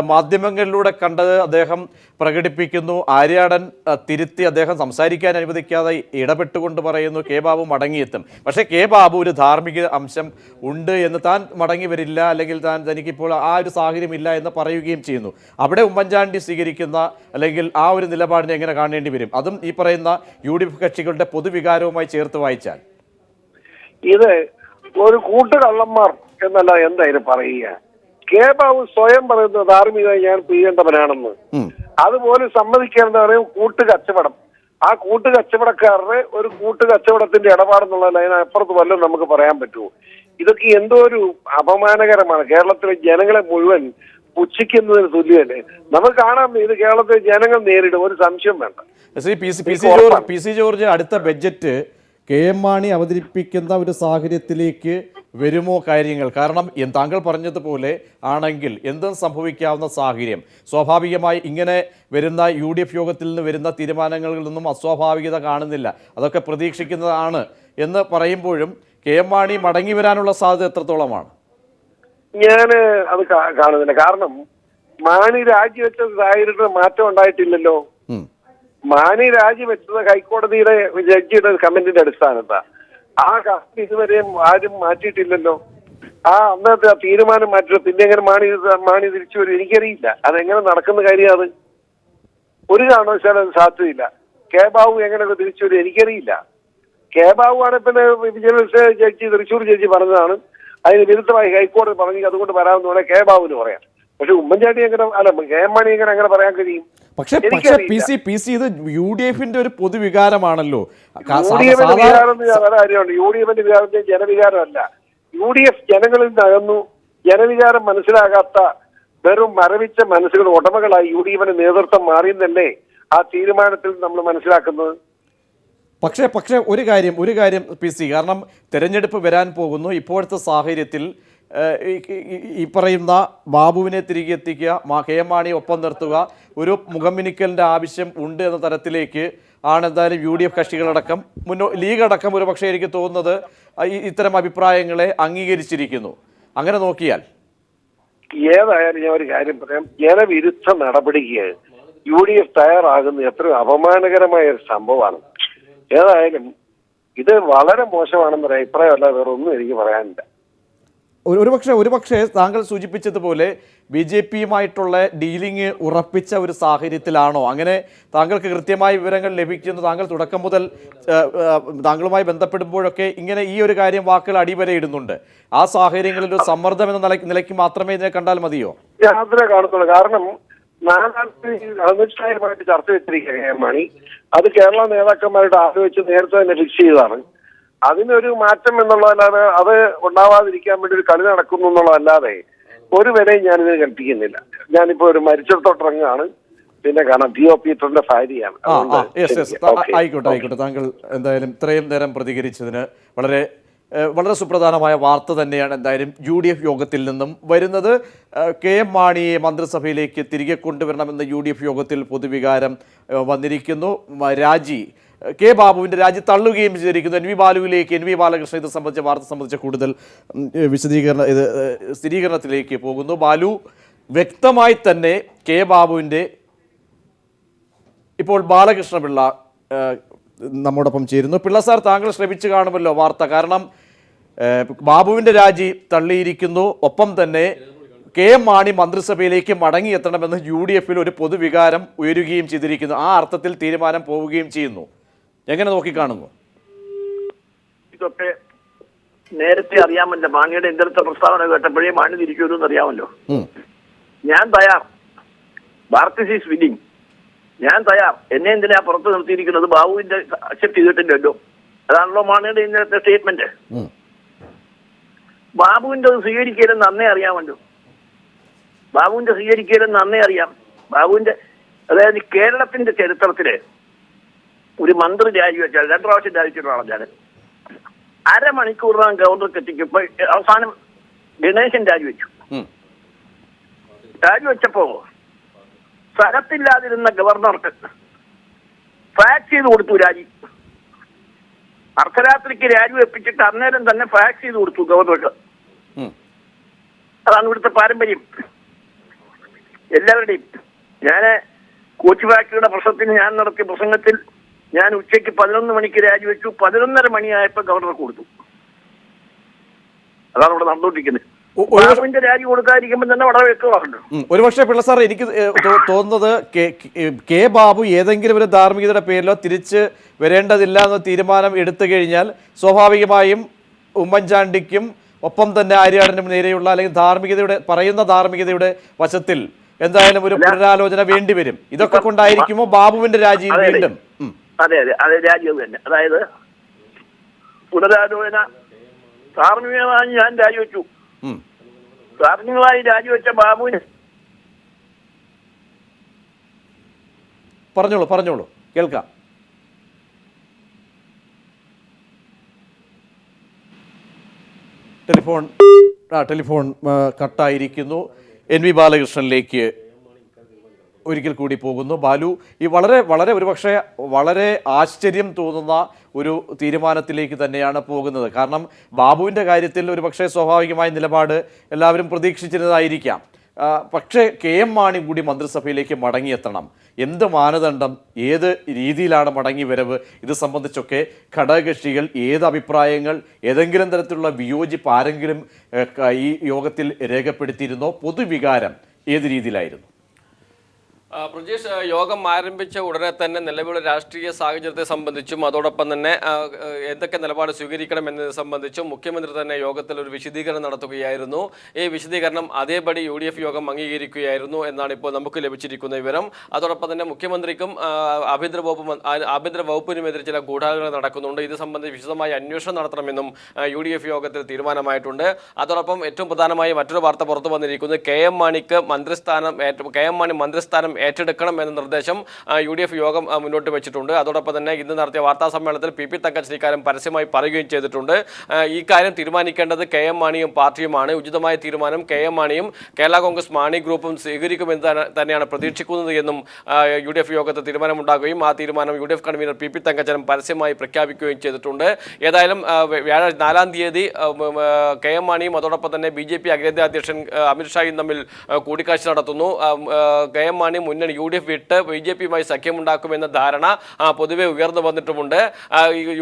മാധ്യമങ്ങളിലൂടെ കണ്ടത് അദ്ദേഹം പ്രകടിപ്പിക്കുന്നു. ആര്യാടൻ തിരുത്തി അദ്ദേഹം സംസാരിക്കാൻ അനുവദിക്കാതെ ഇടപെട്ടുകൊണ്ട് പറയുന്നു കെ ബാബു മടങ്ങിയെത്തും. പക്ഷേ കെ ബാബു ഒരു ധാർമ്മിക അംശം ഉണ്ട് എന്ന്, താൻ മടങ്ങി വരില്ല അല്ലെങ്കിൽ തനിക്കിപ്പോൾ ആ ഒരു സാഹചര്യമില്ല എന്ന് പറയുകയും ചെയ്യുന്നു. അവിടെ ഉമ്മൻചാണ്ടി സ്വീകരിക്കുന്ന അല്ലെങ്കിൽ ആ ഒരു നിലപാടിനെ എങ്ങനെ കാണേണ്ടി വരും? അതും ഈ പറയുന്ന UDF കക്ഷികളുടെ പൊതുവികാരവുമായി ചേർത്ത് വായിച്ചാൽ ഇത് ഒരു കൂട്ടുകള്ളന്മാർ എന്നല്ല എന്തായാലും പറയുക. കെ ബാബു സ്വയം പറയുന്നത് ധാർമ്മികമായി ഞാൻ പ്രിയണ്ടവനാണെന്ന്. അതുപോലെ സമ്മതിക്കേണ്ടതാണ് കൂട്ടുകച്ചവടം. ആ കൂട്ടുകച്ചവടക്കാരുടെ ഒരു കൂട്ടുകച്ചവടത്തിന്റെ ഇടപാടെന്നുള്ളതല്ല, അതിനപ്പുറത്ത് വല്ലതും നമുക്ക് പറയാൻ പറ്റുമോ? ഇതൊക്കെ എന്തോ ഒരു അപമാനകരമാണ്. കേരളത്തിലെ ജനങ്ങളെ മുഴുവൻ പുച്ഛിക്കുന്നതിന് തുല്യമല്ലേ. നമുക്ക് കാണാം, ഇത് കേരളത്തിലെ ജനങ്ങൾ നേരിടും, ഒരു സംശയം വേണ്ട. പി സി ജോർജ് അടുത്ത ബഡ്ജറ്റ് KM മാണി അവതരിപ്പിക്കുന്ന ഒരു സാഹചര്യത്തിലേക്ക് വരുമോ കാര്യങ്ങൾ? കാരണം താങ്കൾ പറഞ്ഞതുപോലെ ആണെങ്കിൽ എന്തും സംഭവിക്കാവുന്ന സാഹചര്യം. സ്വാഭാവികമായി ഇങ്ങനെ വരുന്ന UDF യോഗത്തിൽ നിന്ന് വരുന്ന തീരുമാനങ്ങളിൽ നിന്നും അസ്വാഭാവികത കാണുന്നില്ല. അതൊക്കെ പ്രതീക്ഷിക്കുന്നതാണ് എന്ന് പറയുമ്പോഴും KM മാണി മടങ്ങി വരാനുള്ള സാധ്യത എത്രത്തോളമാണ്? ഞാൻ അത് കാണുന്നില്ല. കാരണം മാണി രാജിവെച്ച സാഹചര്യത്തിൽ മാറ്റം ഉണ്ടായിട്ടില്ലല്ലോ. മാണി രാജിവെച്ചത് ഹൈക്കോടതിയുടെ ജഡ്ജിയുടെ കമന്റിന്റെ അടിസ്ഥാനത്താണ്. ആ കമന്റ് ഇതുവരെയും ആരും മാറ്റിയിട്ടില്ലല്ലോ. അന്നത്തെ ആ തീരുമാനം മാറ്റില്ല. പിന്നെ എങ്ങനെ മാണി തിരിച്ചു വരും എനിക്കറിയില്ല. അതെങ്ങനെ നടക്കുന്ന കാര്യം അത് ഒരു കാരണവശാലും അത് സാധ്യതയില്ല. കെ ബാബു എങ്ങനെ തിരിച്ചു വരും എനിക്കറിയില്ല. കെ ബാബു ആണ് പിന്നെ വിജിലൻസ് ജഡ്ജി തൃശ്ശൂർ ജഡ്ജി പറഞ്ഞതാണ്. അതിന് വിരുദ്ധമായി ഹൈക്കോടതി പറഞ്ഞു അതുകൊണ്ട് വരാമെന്ന് പറയാം കെ ബാബുവിന് പറയാം. പക്ഷെ ഉമ്മൻചാണ്ടി എങ്ങനെ KM മാണി അങ്ങനെ പറയാൻ കഴിയും? പക്ഷേ പി സി ഇത് UDFന്റെ ഒരു പൊതുവികാരമാണല്ലോ. UDFന്റെ വികാരം കാര്യമുണ്ട്. UDFന്റെ വികാരം ജനവികാരമല്ല. UDF ജനങ്ങളിൽ നകന്നു. ജനവികാരം മനസ്സിലാകാത്ത വെറും മരവിച്ച മനസ്സുകൾ ഉടമകളായി UDFന്റെ നേതൃത്വം മാറിയെന്നല്ലേ ആ തീരുമാനത്തിൽ നമ്മൾ മനസ്സിലാക്കുന്നത്. പക്ഷേ ഒരു കാര്യം പി സി, കാരണം തെരഞ്ഞെടുപ്പ് വരാൻ പോകുന്നു. ഇപ്പോഴത്തെ സാഹചര്യത്തിൽ ഈ പറയുന്ന ബാബുവിനെ തിരികെ എത്തിക്കുക, KM മാണി ഒപ്പം നിർത്തുക, ഒരു മുഖമിനിക്കലിൻ്റെ ആവശ്യം ഉണ്ട് എന്ന തരത്തിലേക്ക് ആണ് എന്തായാലും UDF കക്ഷികളടക്കം ലീഗ് അടക്കം ഒരു പക്ഷേ എനിക്ക് തോന്നുന്നത് ഇത്തരം അഭിപ്രായങ്ങളെ അംഗീകരിച്ചിരിക്കുന്നു. അങ്ങനെ നോക്കിയാൽ ഏതായാലും ഞാൻ ഒരു കാര്യം പറയാം, ജനവിരുദ്ധ നടപടിക്ക് UDF തയ്യാറാകുന്നത് എത്രയോ അപമാനകരമായ ഒരു സംഭവമാണ്. ഏതായാലും ഇത് വളരെ മോശമാണെന്നൊരു അഭിപ്രായമല്ല, വേറെ ഒന്നും എനിക്ക് പറയാനില്ല. ഒരുപക്ഷെ താങ്കൾ സൂചിപ്പിച്ചതുപോലെ BJPയുമായിട്ടുള്ള ഡീലിംഗ് ഉറപ്പിച്ച ഒരു സാഹചര്യത്തിലാണോ? അങ്ങനെ താങ്കൾക്ക് കൃത്യമായ വിവരങ്ങൾ ലഭിക്കുന്നു? താങ്കൾ തുടക്കം മുതൽ താങ്കളുമായി ബന്ധപ്പെടുമ്പോഴൊക്കെ ഇങ്ങനെ ഈ ഒരു കാര്യം വാക്കുകൾ അടിവരയിടുന്നുണ്ട്. ആ സാഹചര്യങ്ങളിൽ ഒരു സമ്മർദ്ദം എന്ന നിലയ്ക്ക് മാത്രമേ ഇതിനെ കണ്ടാൽ മതിയോ? യാത്ര കാണുന്നുള്ളൂ. കാരണം അനിശ്ചിതമായിട്ട് ചർച്ച വെച്ചിരിക്കുക KM മാണി. അത് കേരള നേതാക്കന്മാരുടെ ആലോചിച്ച് നേരത്തെ തന്നെ ഫിക്സ് ചെയ്തതാണ്. അതിനൊരു മാറ്റം എന്നുള്ളതല്ലാതെ അത് ഉണ്ടാവാതിരിക്കാൻ വേണ്ടി ഒരു കളി നടക്കുന്നു എന്നുള്ളതല്ലാതെ ഒരു വിലയും ഞാനിത് കൽപ്പിക്കുന്നില്ല. ഞാനിപ്പോ ഒരു മരിച്ചിടത്തോട്ടിറങ്ങാണ്. പിന്നെ കാണാം DO പീറ്ററിന്റെ ഭാര്യയാണ്. ആയിക്കോട്ടെ. താങ്കൾ എന്തായാലും ഇത്രയും നേരം പ്രതികരിച്ചതിന് വളരെ സുപ്രധാനമായ വാർത്ത തന്നെയാണ് എന്തായാലും UDF യോഗത്തിൽ നിന്നും വരുന്നത്. KM മാണിയെ മന്ത്രിസഭയിലേക്ക് തിരികെ കൊണ്ടുവരണമെന്ന UDF യോഗത്തിൽ പൊതുവികാരം വന്നിരിക്കുന്നു. കെ ബാബുവിൻ്റെ രാജി തള്ളുകയും ചെയ്തിരിക്കുന്നു. NV ബാലുവിലേക്ക് NV ബാലകൃഷ്ണൻ ഇത് സംബന്ധിച്ച വാർത്ത സംബന്ധിച്ച കൂടുതൽ സ്ഥിരീകരണത്തിലേക്ക് പോകുന്നു. ബാലു, വ്യക്തമായി തന്നെ കെ ബാബുവിൻ്റെ ഇപ്പോൾ ബാലകൃഷ്ണപിള്ള നമ്മോടൊപ്പം ചേരുന്നു. പിള്ള സാർ, താങ്കൾ ശ്രമിച്ചു കാണുമല്ലോ വാർത്ത. കാരണം ബാബുവിൻ്റെ രാജി തള്ളിയിരിക്കുന്നു. ഒപ്പം തന്നെ KM മാണി മന്ത്രിസഭയിലേക്ക് മടങ്ങിയെത്തണമെന്ന് UDFൽ ഒരു പൊതുവികാരം ഉയരുകയും ചെയ്തിരിക്കുന്നു. ആ അർത്ഥത്തിൽ തീരുമാനം പോവുകയും ചെയ്യുന്നു. എങ്ങനെ നോക്കിക്കാണുന്നു? ഇതൊക്കെ നേരത്തെ അറിയാമല്ലോ. മാണിയുടെ ഇന്നലത്തെ പ്രസ്താവന കേട്ടപ്പോഴേ മാണി തിരിക്കുമെന്ന് അറിയാമല്ലോ. ഞാൻ തയ്യാർ. Bharat is willing. ഞാൻ തയ്യാർ. എന്നെ എന്തിനാ പുറത്ത് നിർത്തിയിരിക്കുന്നത്? ബാബുവിന്റെ അക്സെപ്റ്റ് ചെയ്തിട്ടില്ലല്ലോ. അതാണല്ലോ മാണിയുടെ ഇന്നലത്തെ സ്റ്റേറ്റ്മെന്റ്. ബാബുവിന്റെ സ്വീകരിക്കലെന്ന് അന്നേ അറിയാമല്ലോ. ബാബുവിന്റെ സ്വീകരിക്കലെന്ന് അന്നേ അറിയാം. ബാബുവിന്റെ അതായത് കേരളത്തിന്റെ ചരിത്രത്തില് ഒരു മന്ത്രി രാജിവെച്ചാൽ 2 പ്രാവശ്യം രാജിച്ചിട്ടാണ് ഞാൻ. അരമണിക്കൂറിനാണ് ഗവർണർക്ക് എത്തിക്കും. അവസാനം ഗണേശൻ രാജിവെച്ചു. രാജിവെച്ചപ്പോ സ്ഥലത്തില്ലാതിരുന്ന ഗവർണർക്ക് ഫാക്സ് ചെയ്ത് കൊടുത്തു രാജി. അർദ്ധരാത്രിക്ക് രാജിവെപ്പിച്ചിട്ട് അന്നേരം തന്നെ ഫാക്സ് ചെയ്ത് കൊടുത്തു ഗവർണർക്ക്. അതാണ് ഇവിടുത്തെ പാരമ്പര്യം. എല്ലാവരുടെയും. ഞാൻ കോച്ച് ഫാക്ടറിയുടെ പ്രശ്നത്തിന് ഞാൻ നടത്തിയ പ്രസംഗത്തിൽ ഞാൻ ഉച്ചയ്ക്ക് 11 മണിക്ക് രാജിവെച്ചു. 11:30 മണിയായപ്പോൾ ഗവർണർക്ക് കൊടുത്തു. അതാണ് ഇവിടെ നടന്നുകൊണ്ടിരിക്കുന്നത്. ബാബുവിന്റെ രാജി കൊടുക്കാതിരിക്കുമ്പോൾ തന്നെ വളരെ വ്യക്തമാണല്ലോ. ഒരുപക്ഷെ പിള്ള സാർ, എനിക്ക് തോന്നുന്നത് കെ ബാബു ഏതെങ്കിലും ഒരു ധാർമ്മികതയുടെ പേരിലോ തിരിച്ച് വരേണ്ടതില്ല എന്ന തീരുമാനം എടുത്തു കഴിഞ്ഞാൽ സ്വാഭാവികമായും ഉമ്മൻചാണ്ടിക്കും ഒപ്പം തന്നെ ആര്യാടനും നേരെയുള്ള അല്ലെങ്കിൽ ധാർമ്മികതയുടെ വശത്തിൽ എന്തായാലും ഒരു പുനരാലോചന വേണ്ടിവരും. ഇതൊക്കെ കൊണ്ടായിരിക്കുമോ ബാബുവിന്റെ രാജിയിൽ വീണ്ടും? അതെ രാജി അത് തന്നെ. അതായത് പുനരാലോചന ധാർമ്മികമായി ഞാൻ രാജിവെച്ചു. ധാർമ്മികമായി രാജിവെച്ച ബാബുവിന് പറഞ്ഞോളൂ കേൾക്കാം. ടെലിഫോൺ കട്ടായിരിക്കുന്നു. NV ബാലകൃഷ്ണനിലേക്ക് ഒരിക്കൽ കൂടി പോകുന്നു. ബാലു, ഈ വളരെ ഒരുപക്ഷെ വളരെ ആശ്ചര്യം തോന്നുന്ന ഒരു തീരുമാനത്തിലേക്ക് തന്നെയാണ് പോകുന്നത്. കാരണം ബാബുവിൻ്റെ കാര്യത്തിൽ ഒരുപക്ഷെ സ്വാഭാവികമായ നിലപാട് എല്ലാവരും പ്രതീക്ഷിച്ചിരുന്നതായിരിക്കാം. പക്ഷേ KM മാണി കൂടി മന്ത്രിസഭയിലേക്ക് മടങ്ങിയെത്തണം. എന്ത് മാനദണ്ഡം, ഏത് രീതിയിലാണ് മടങ്ങി വരവ്, ഇത് സംബന്ധിച്ചൊക്കെ ഘടകകക്ഷികൾ ഏത് അഭിപ്രായങ്ങൾ, ഏതെങ്കിലും തരത്തിലുള്ള വിയോജിപ്പ് ആരെങ്കിലും ഈ യോഗത്തിൽ രേഖപ്പെടുത്തിയിരുന്നോ? പൊതുവികാരം ഏത് രീതിയിലായിരുന്നു? പ്രജീഷ്, യോഗം ആരംഭിച്ച ഉടനെ തന്നെ നിലവിലുള്ള രാഷ്ട്രീയ സാഹചര്യത്തെ സംബന്ധിച്ചും അതോടൊപ്പം തന്നെ എന്തൊക്കെ നിലപാട് സ്വീകരിക്കണം എന്നതിനെ സംബന്ധിച്ചും മുഖ്യമന്ത്രി തന്നെ യോഗത്തിൽ ഒരു വിശദീകരണം നടത്തുകയായിരുന്നു. ഈ വിശദീകരണം അതേപടി UDF യോഗം അംഗീകരിക്കുകയായിരുന്നു എന്നാണ് ഇപ്പോൾ നമുക്ക് ലഭിച്ചിരിക്കുന്ന വിവരം. അതോടൊപ്പം തന്നെ മുഖ്യമന്ത്രിക്കും ആഭ്യന്തര വകുപ്പിനുമെതിരെ ചില ഗൂഢാലോചന നടക്കുന്നുണ്ട്. ഇത് സംബന്ധിച്ച് വിശദമായ അന്വേഷണം നടത്തണമെന്നും UDF യോഗത്തിൽ തീരുമാനമായിട്ടുണ്ട്. അതോടൊപ്പം ഏറ്റവും പ്രധാനമായി മറ്റൊരു വാർത്ത പുറത്തു വന്നിരിക്കുന്നത് KM മാണി മന്ത്രിസ്ഥാനം ഏറ്റെടുക്കണം എന്ന നിർദ്ദേശം UDF യോഗം മുന്നോട്ട് വെച്ചിട്ടുണ്ട്. അതോടൊപ്പം തന്നെ ഇന്ന് നടത്തിയ വാർത്താ സമ്മേളനത്തിൽ PP തങ്കച്ചൻ ഇക്കാര്യം പരസ്യമായി പറയുകയും ചെയ്തിട്ടുണ്ട്. ഈ കാര്യം തീരുമാനിക്കേണ്ടത് KM മാണിയും പാർട്ടിയുമാണ്. ഉചിതമായ തീരുമാനം KM മാണിയും കേരള കോൺഗ്രസ് മാണി ഗ്രൂപ്പും സ്വീകരിക്കുമെന്ന് തന്നെയാണ് പ്രതീക്ഷിക്കുന്നത് എന്നും UDF യോഗത്തിൽ തീരുമാനമുണ്ടാകുകയും ആ തീരുമാനം UDF കൺവീനർ PP തങ്കച്ചനും പരസ്യമായി പ്രഖ്യാപിക്കുകയും ചെയ്തിട്ടുണ്ട്. ഏതായാലും വ്യാഴാഴ്ച 4-ാം തീയതി KM മാണിയും അതോടൊപ്പം തന്നെ BJP അഖിലേന്ത്യാ അധ്യക്ഷൻ അമിത്ഷായും തമ്മിൽ കൂടിക്കാഴ്ച നടത്തുന്നു. KM മാണി മുന്നണി UDF വിട്ട് BJPയുമായി സഖ്യമുണ്ടാക്കുമെന്ന ധാരണ പൊതുവെ ഉയർന്നു വന്നിട്ടുമുണ്ട്.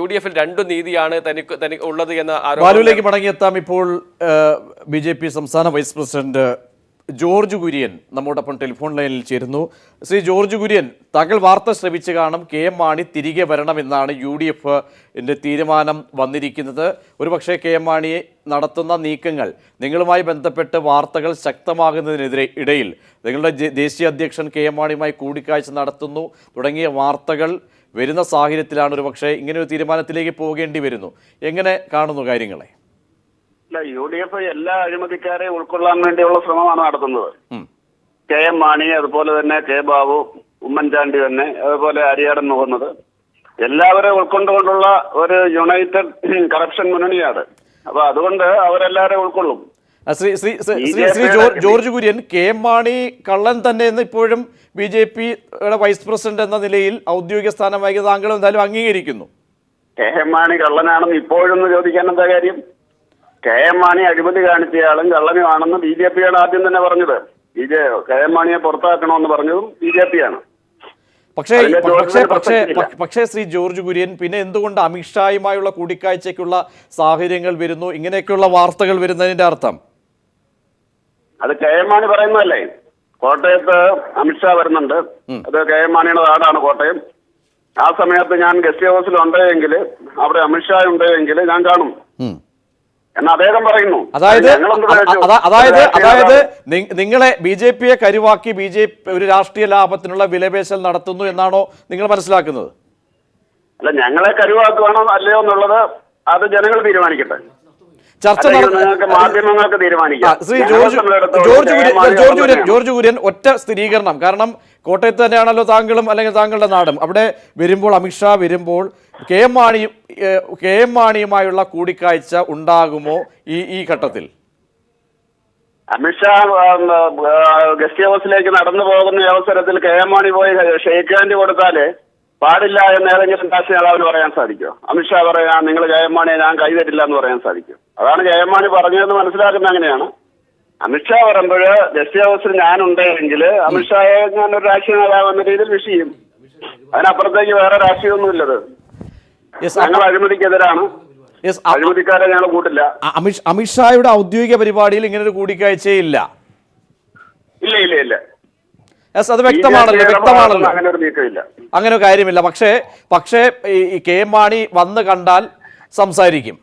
UDFിൽ രണ്ടു നീതിയാണ് തനിക്ക് ഉള്ളത് എന്ന ബാലുവിലേക്ക് മടങ്ങിയെത്താം. ഇപ്പോൾ BJP സംസ്ഥാന വൈസ് പ്രസിഡന്റ് ജോർജ് കുര്യൻ നമ്മോടൊപ്പം ടെലിഫോൺ ലൈനിൽ ചേരുന്നു. ശ്രീ ജോർജ് കുര്യൻ, താങ്കൾ വാർത്ത ശ്രവിച്ചു കാണും. KM മാണി തിരികെ വരണമെന്നാണ് UDFിൻ്റെ തീരുമാനം വന്നിരിക്കുന്നത്. ഒരുപക്ഷെ KM മാണിയെ നടത്തുന്ന നീക്കങ്ങൾ, നിങ്ങളുമായി ബന്ധപ്പെട്ട് വാർത്തകൾ ശക്തമാകുന്നതിനെതിരെ ഇടയിൽ നിങ്ങളുടെ ദേശീയ അധ്യക്ഷൻ KM മാണിയുമായി കൂടിക്കാഴ്ച നടത്തുന്നു തുടങ്ങിയ വാർത്തകൾ വരുന്ന സാഹചര്യത്തിലാണ് ഒരുപക്ഷെ ഇങ്ങനെയൊരു തീരുമാനത്തിലേക്ക് പോകേണ്ടി വരുന്നു. എങ്ങനെ കാണുന്നു കാര്യങ്ങളെ? UDF എല്ലാ അഴിമതിക്കാരെയും ഉൾക്കൊള്ളാൻ വേണ്ടിയുള്ള ശ്രമമാണ് നടത്തുന്നത്. KM മാണി, അതുപോലെ തന്നെ K ബാബു, ഉമ്മൻചാണ്ടി തന്നെ, അതുപോലെ ആര്യാടൻ മുഹമ്മദ്, എല്ലാവരെയും ഉൾക്കൊണ്ടുകൊണ്ടുള്ള ഒരു യുണൈറ്റഡ് കറപ്ഷൻ മുന്നണിയാണ്. അപ്പൊ അതുകൊണ്ട് അവരെല്ലാവരെയും ഉൾക്കൊള്ളും. ശ്രീ ജോർജ് കുര്യൻ, KM മാണി കള്ളൻ തന്നെ എന്ന് ഇപ്പോഴും BJPയുടെ വൈസ് പ്രസിഡന്റ് എന്ന നിലയിൽ ഔദ്യോഗിക സ്ഥാനമായി താങ്കൾ എന്തായാലും അംഗീകരിക്കുന്നു. KM മാണി കള്ളനാണെന്ന് ഇപ്പോഴൊന്ന് ചോദിക്കാൻ എന്താ കാര്യം? KM മാണി അഴിമതി കാണിച്ചയാളും കള്ളനുമാണെന്ന് BJPയാണ് ആദ്യം തന്നെ പറഞ്ഞത്. KM മാണിയെ പുറത്താക്കണമെന്ന് പറഞ്ഞതും BJPയാണ്. പക്ഷേ ശ്രീ ജോർജ് കുര്യൻ, പിന്നെ എന്തുകൊണ്ട് അമിത്ഷായുമായുള്ള കൂടിക്കാഴ്ചയ്ക്കുള്ള സാഹചര്യങ്ങൾ വരുന്നു, ഇങ്ങനെയൊക്കെയുള്ള വാർത്തകൾ വരുന്നതിന്റെ അർത്ഥം? അത് KM മാണി പറയുന്നതല്ലേ. കോട്ടയത്ത് അമിത്ഷാ വരുന്നുണ്ട്. അത് KM മാണിയുടെ നാടാണ് കോട്ടയം. ആ സമയത്ത് ഞാൻ ഗസ്റ്റ് ഹൗസിൽ ഉണ്ടെങ്കിൽ, അവിടെ അമിത്ഷാ ഉണ്ടെങ്കിൽ ഞാൻ കാണും എന്ന് അദ്ദേഹം പറയുന്നു. അതായത് നിങ്ങളെ BJPയെ കരുവാക്കി BJP ഒരു രാഷ്ട്രീയ ലാഭത്തിനുള്ള വിലപേശൽ നടത്തുന്നു എന്നാണോ നിങ്ങൾ മനസ്സിലാക്കുന്നത്? അല്ല, ഞങ്ങളെ കരുവാക്കുവാണോ അല്ലയോ എന്നുള്ളത് അത് ജനങ്ങൾ തീരുമാനിക്കട്ടെ. ചർച്ച മാധ്യമങ്ങൾക്ക് തീരുമാനിക്കാം. ശ്രീ ജോർജ് കുര്യൻ, ഒറ്റ സ്ഥിരീകരണം. കാരണം കോട്ടയത്ത് തന്നെയാണല്ലോ താങ്കളും അല്ലെങ്കിൽ താങ്കളുടെ നാടും. അവിടെ വരുമ്പോൾ, അമിത്ഷാ വരുമ്പോൾ KM മാണിയുമായുള്ള കൂടിക്കാഴ്ച ഉണ്ടാകുമോ ഈ ഘട്ടത്തിൽ? അമിത്ഷാ ഗസ്റ്റ് ഹൗസിലേക്ക് നടന്നു പോകുന്ന അവസരത്തിൽ KM മാണി പോയി ഷെയ്ക്ക് ഹാൻഡ് കൊടുത്താല് പാടില്ല എന്ന് ഏതെങ്കിലും രാഷ്ട്രീയ നേതാവിന് പറയാൻ സാധിക്കുമോ? അമിത്ഷാ പറയാ നിങ്ങൾ KM മാണിയെ ഞാൻ കൈതരില്ല എന്ന് പറയാൻ സാധിക്കും. അതാണ് KM മാണി പറഞ്ഞതെന്ന് മനസ്സിലാക്കുന്നത് അങ്ങനെയാണ്. അമിത്ഷാ പറയുമ്പോൾ ഗസ്റ്റ് ഹൗസിൽ ഞാനുണ്ടെങ്കിൽ അമിത്ഷായെ ഞാനൊരു രാഷ്ട്രീയ നേതാവ് എന്ന രീതിയിൽ വിഷ് ചെയ്യും. അതിനപ്പുറത്തേക്ക് വേറെ രാഷ്ട്രീയമൊന്നുമില്ലത്. ഞങ്ങൾ അഴിമതിക്കെതിരാണ്, അഴിമതിക്കാരെ ഞങ്ങൾ കൂട്ടില്ല. അമിത്ഷായുടെ ഔദ്യോഗിക പരിപാടിയിൽ ഇങ്ങനെ ഒരു കൂടിക്കാഴ്ചയില്ല. ഇല്ല ഇല്ല ഇല്ല, അത് വ്യക്തമാണല്ലോ, വ്യക്തമാണല്ലോ, അങ്ങനെ ഒരു നീക്കമില്ല, അങ്ങനെ ഒരു കാര്യമില്ല. പക്ഷേ ഈ കെ എം മാണി വന്ന് കണ്ടാൽ സംസാരിക്കും.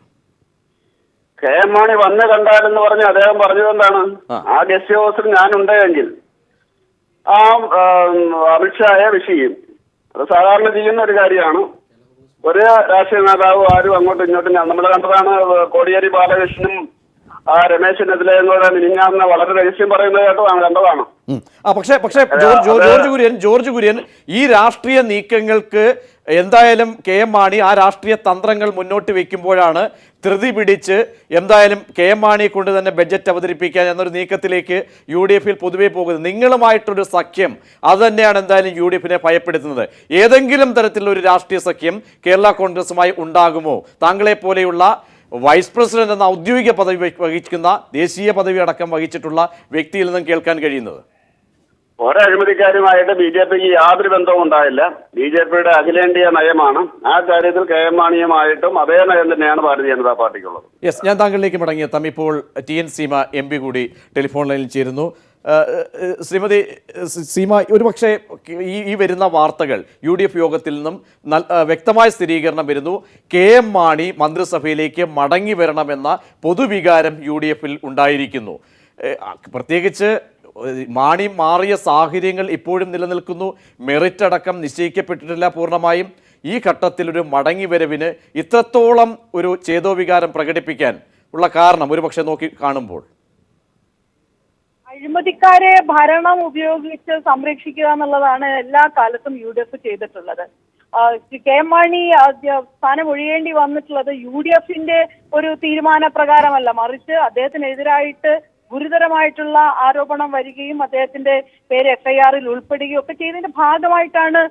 കെ എം മാണി വന്ന് കണ്ടാലെന്ന് പറഞ്ഞ് അദ്ദേഹം പറഞ്ഞതെന്താണ്, ആ ഗസ്റ്റ് ഹൗസിൽ ഞാനുണ്ടെങ്കിൽ ആ അമിത്ഷായെ വിഷ് ചെയ്യും. അത് സാധാരണ ചെയ്യുന്ന ഒരു കാര്യമാണ്. ഒരു രാഷ്ട്രീയ നേതാവ് ആരും അങ്ങോട്ടും ഇങ്ങോട്ടും നമ്മൾ കണ്ടതാണ്. കോടിയേരി ബാലകൃഷ്ണനും ആ രമേശ് ചെന്നിത്തലയും കൂടെ മിനിഞ്ഞാന്ന് വളരെ രഹസ്യം പറയുന്നത് കണ്ടതാണ്. പക്ഷേ ജോർജ് കുര്യൻ ഈ രാഷ്ട്രീയ നീക്കങ്ങൾക്ക് എന്തായാലും കെ എം മാണി ആ രാഷ്ട്രീയ തന്ത്രങ്ങൾ മുന്നോട്ട് വെക്കുമ്പോഴാണ് ധൃതി പിടിച്ച് എന്തായാലും കെ എം മാണിയെ കൊണ്ട് തന്നെ ബഡ്ജറ്റ് അവതരിപ്പിക്കാൻ എന്നൊരു നീക്കത്തിലേക്ക് UDF പൊതുവെ പോകുന്നത്. നിങ്ങളുമായിട്ടൊരു സഖ്യം അത് തന്നെയാണ് എന്തായാലും UDF ഭയപ്പെടുത്തുന്നത്. ഏതെങ്കിലും തരത്തിലുള്ള ഒരു രാഷ്ട്രീയ സഖ്യം കേരള കോൺഗ്രസുമായി ഉണ്ടാകുമോ? താങ്കളെ പോലെയുള്ള വൈസ് പ്രസിഡന്റ് എന്ന ഔദ്യോഗിക പദവി വഹിക്കുന്ന, ദേശീയ പദവി അടക്കം വഹിച്ചിട്ടുള്ള വ്യക്തിയിൽ നിന്നും കേൾക്കാൻ കഴിയുന്നത്. ഓരോ അഴിമതിക്കാരുമായിട്ട് BJPക്ക് യാതൊരു ബന്ധവും ഉണ്ടായില്ല. BJPയുടെ അഖിലേന്ത്യാ നയമാണ്. ആ കാര്യത്തിൽ കെ എം മാണിയുമായിട്ടും അതേ നയം തന്നെയാണ് ഭാരതീയ ജനതാ പാർട്ടിക്കുള്ളത്. യെസ്, ഞാൻ താങ്കളിലേക്ക് മടങ്ങിയെത്താം. ഇപ്പോൾ TN സീമ MP കൂടി ടെലിഫോൺ ലൈനിൽ ചേരുന്നു. ശ്രീമതി സീമ, ഒരുപക്ഷെ ഈ വരുന്ന വാർത്തകൾ UDF യോഗത്തിൽ നിന്നും വ്യക്തമായ സ്ഥിരീകരണം വരുന്നു. കെ എം മാണി മന്ത്രിസഭയിലേക്ക് മടങ്ങി വരണമെന്ന പൊതുവികാരം UDF ഉണ്ടായിരിക്കുന്നു. പ്രത്യേകിച്ച് മാണി മാറിയ സാഹചര്യങ്ങൾ ഇപ്പോഴും നിലനിൽക്കുന്നു. മെറിറ്റ് അടക്കം നിശ്ചയിക്കപ്പെട്ടിട്ടില്ല പൂർണ്ണമായും. ഈ ഘട്ടത്തിൽ ഒരു മടങ്ങി വരവിന് ഇത്രത്തോളം ഒരു ചേതോവികാരം പ്രകടിപ്പിക്കാൻ ഉള്ള കാരണം ഒരുപക്ഷെ നോക്കി കാണുമ്പോൾ അഴിമതിക്കാരെ ഭരണം ഉപയോഗിച്ച് സംരക്ഷിക്കുക എന്നുള്ളതാണ് എല്ലാ കാലത്തും UDF ചെയ്തിട്ടുള്ളത്. കെ എം മാണി സ്ഥാനം ഒഴിയേണ്ടി വന്നിട്ടുള്ളത് UDFന്റെ ഒരു തീരുമാനപ്രകാരമല്ല, മറിച്ച് അദ്ദേഹത്തിനെതിരായിട്ട് ഗുരുതരമായിട്ടുള്ള ആരോപണം വരികയും അദ്ദേഹത്തിന്റെ പേര് FIRൽ ഉൾപ്പെടുകയും ഒക്കെ ചെയ്തതിന്റെ ഭാഗമായിട്ടാണ്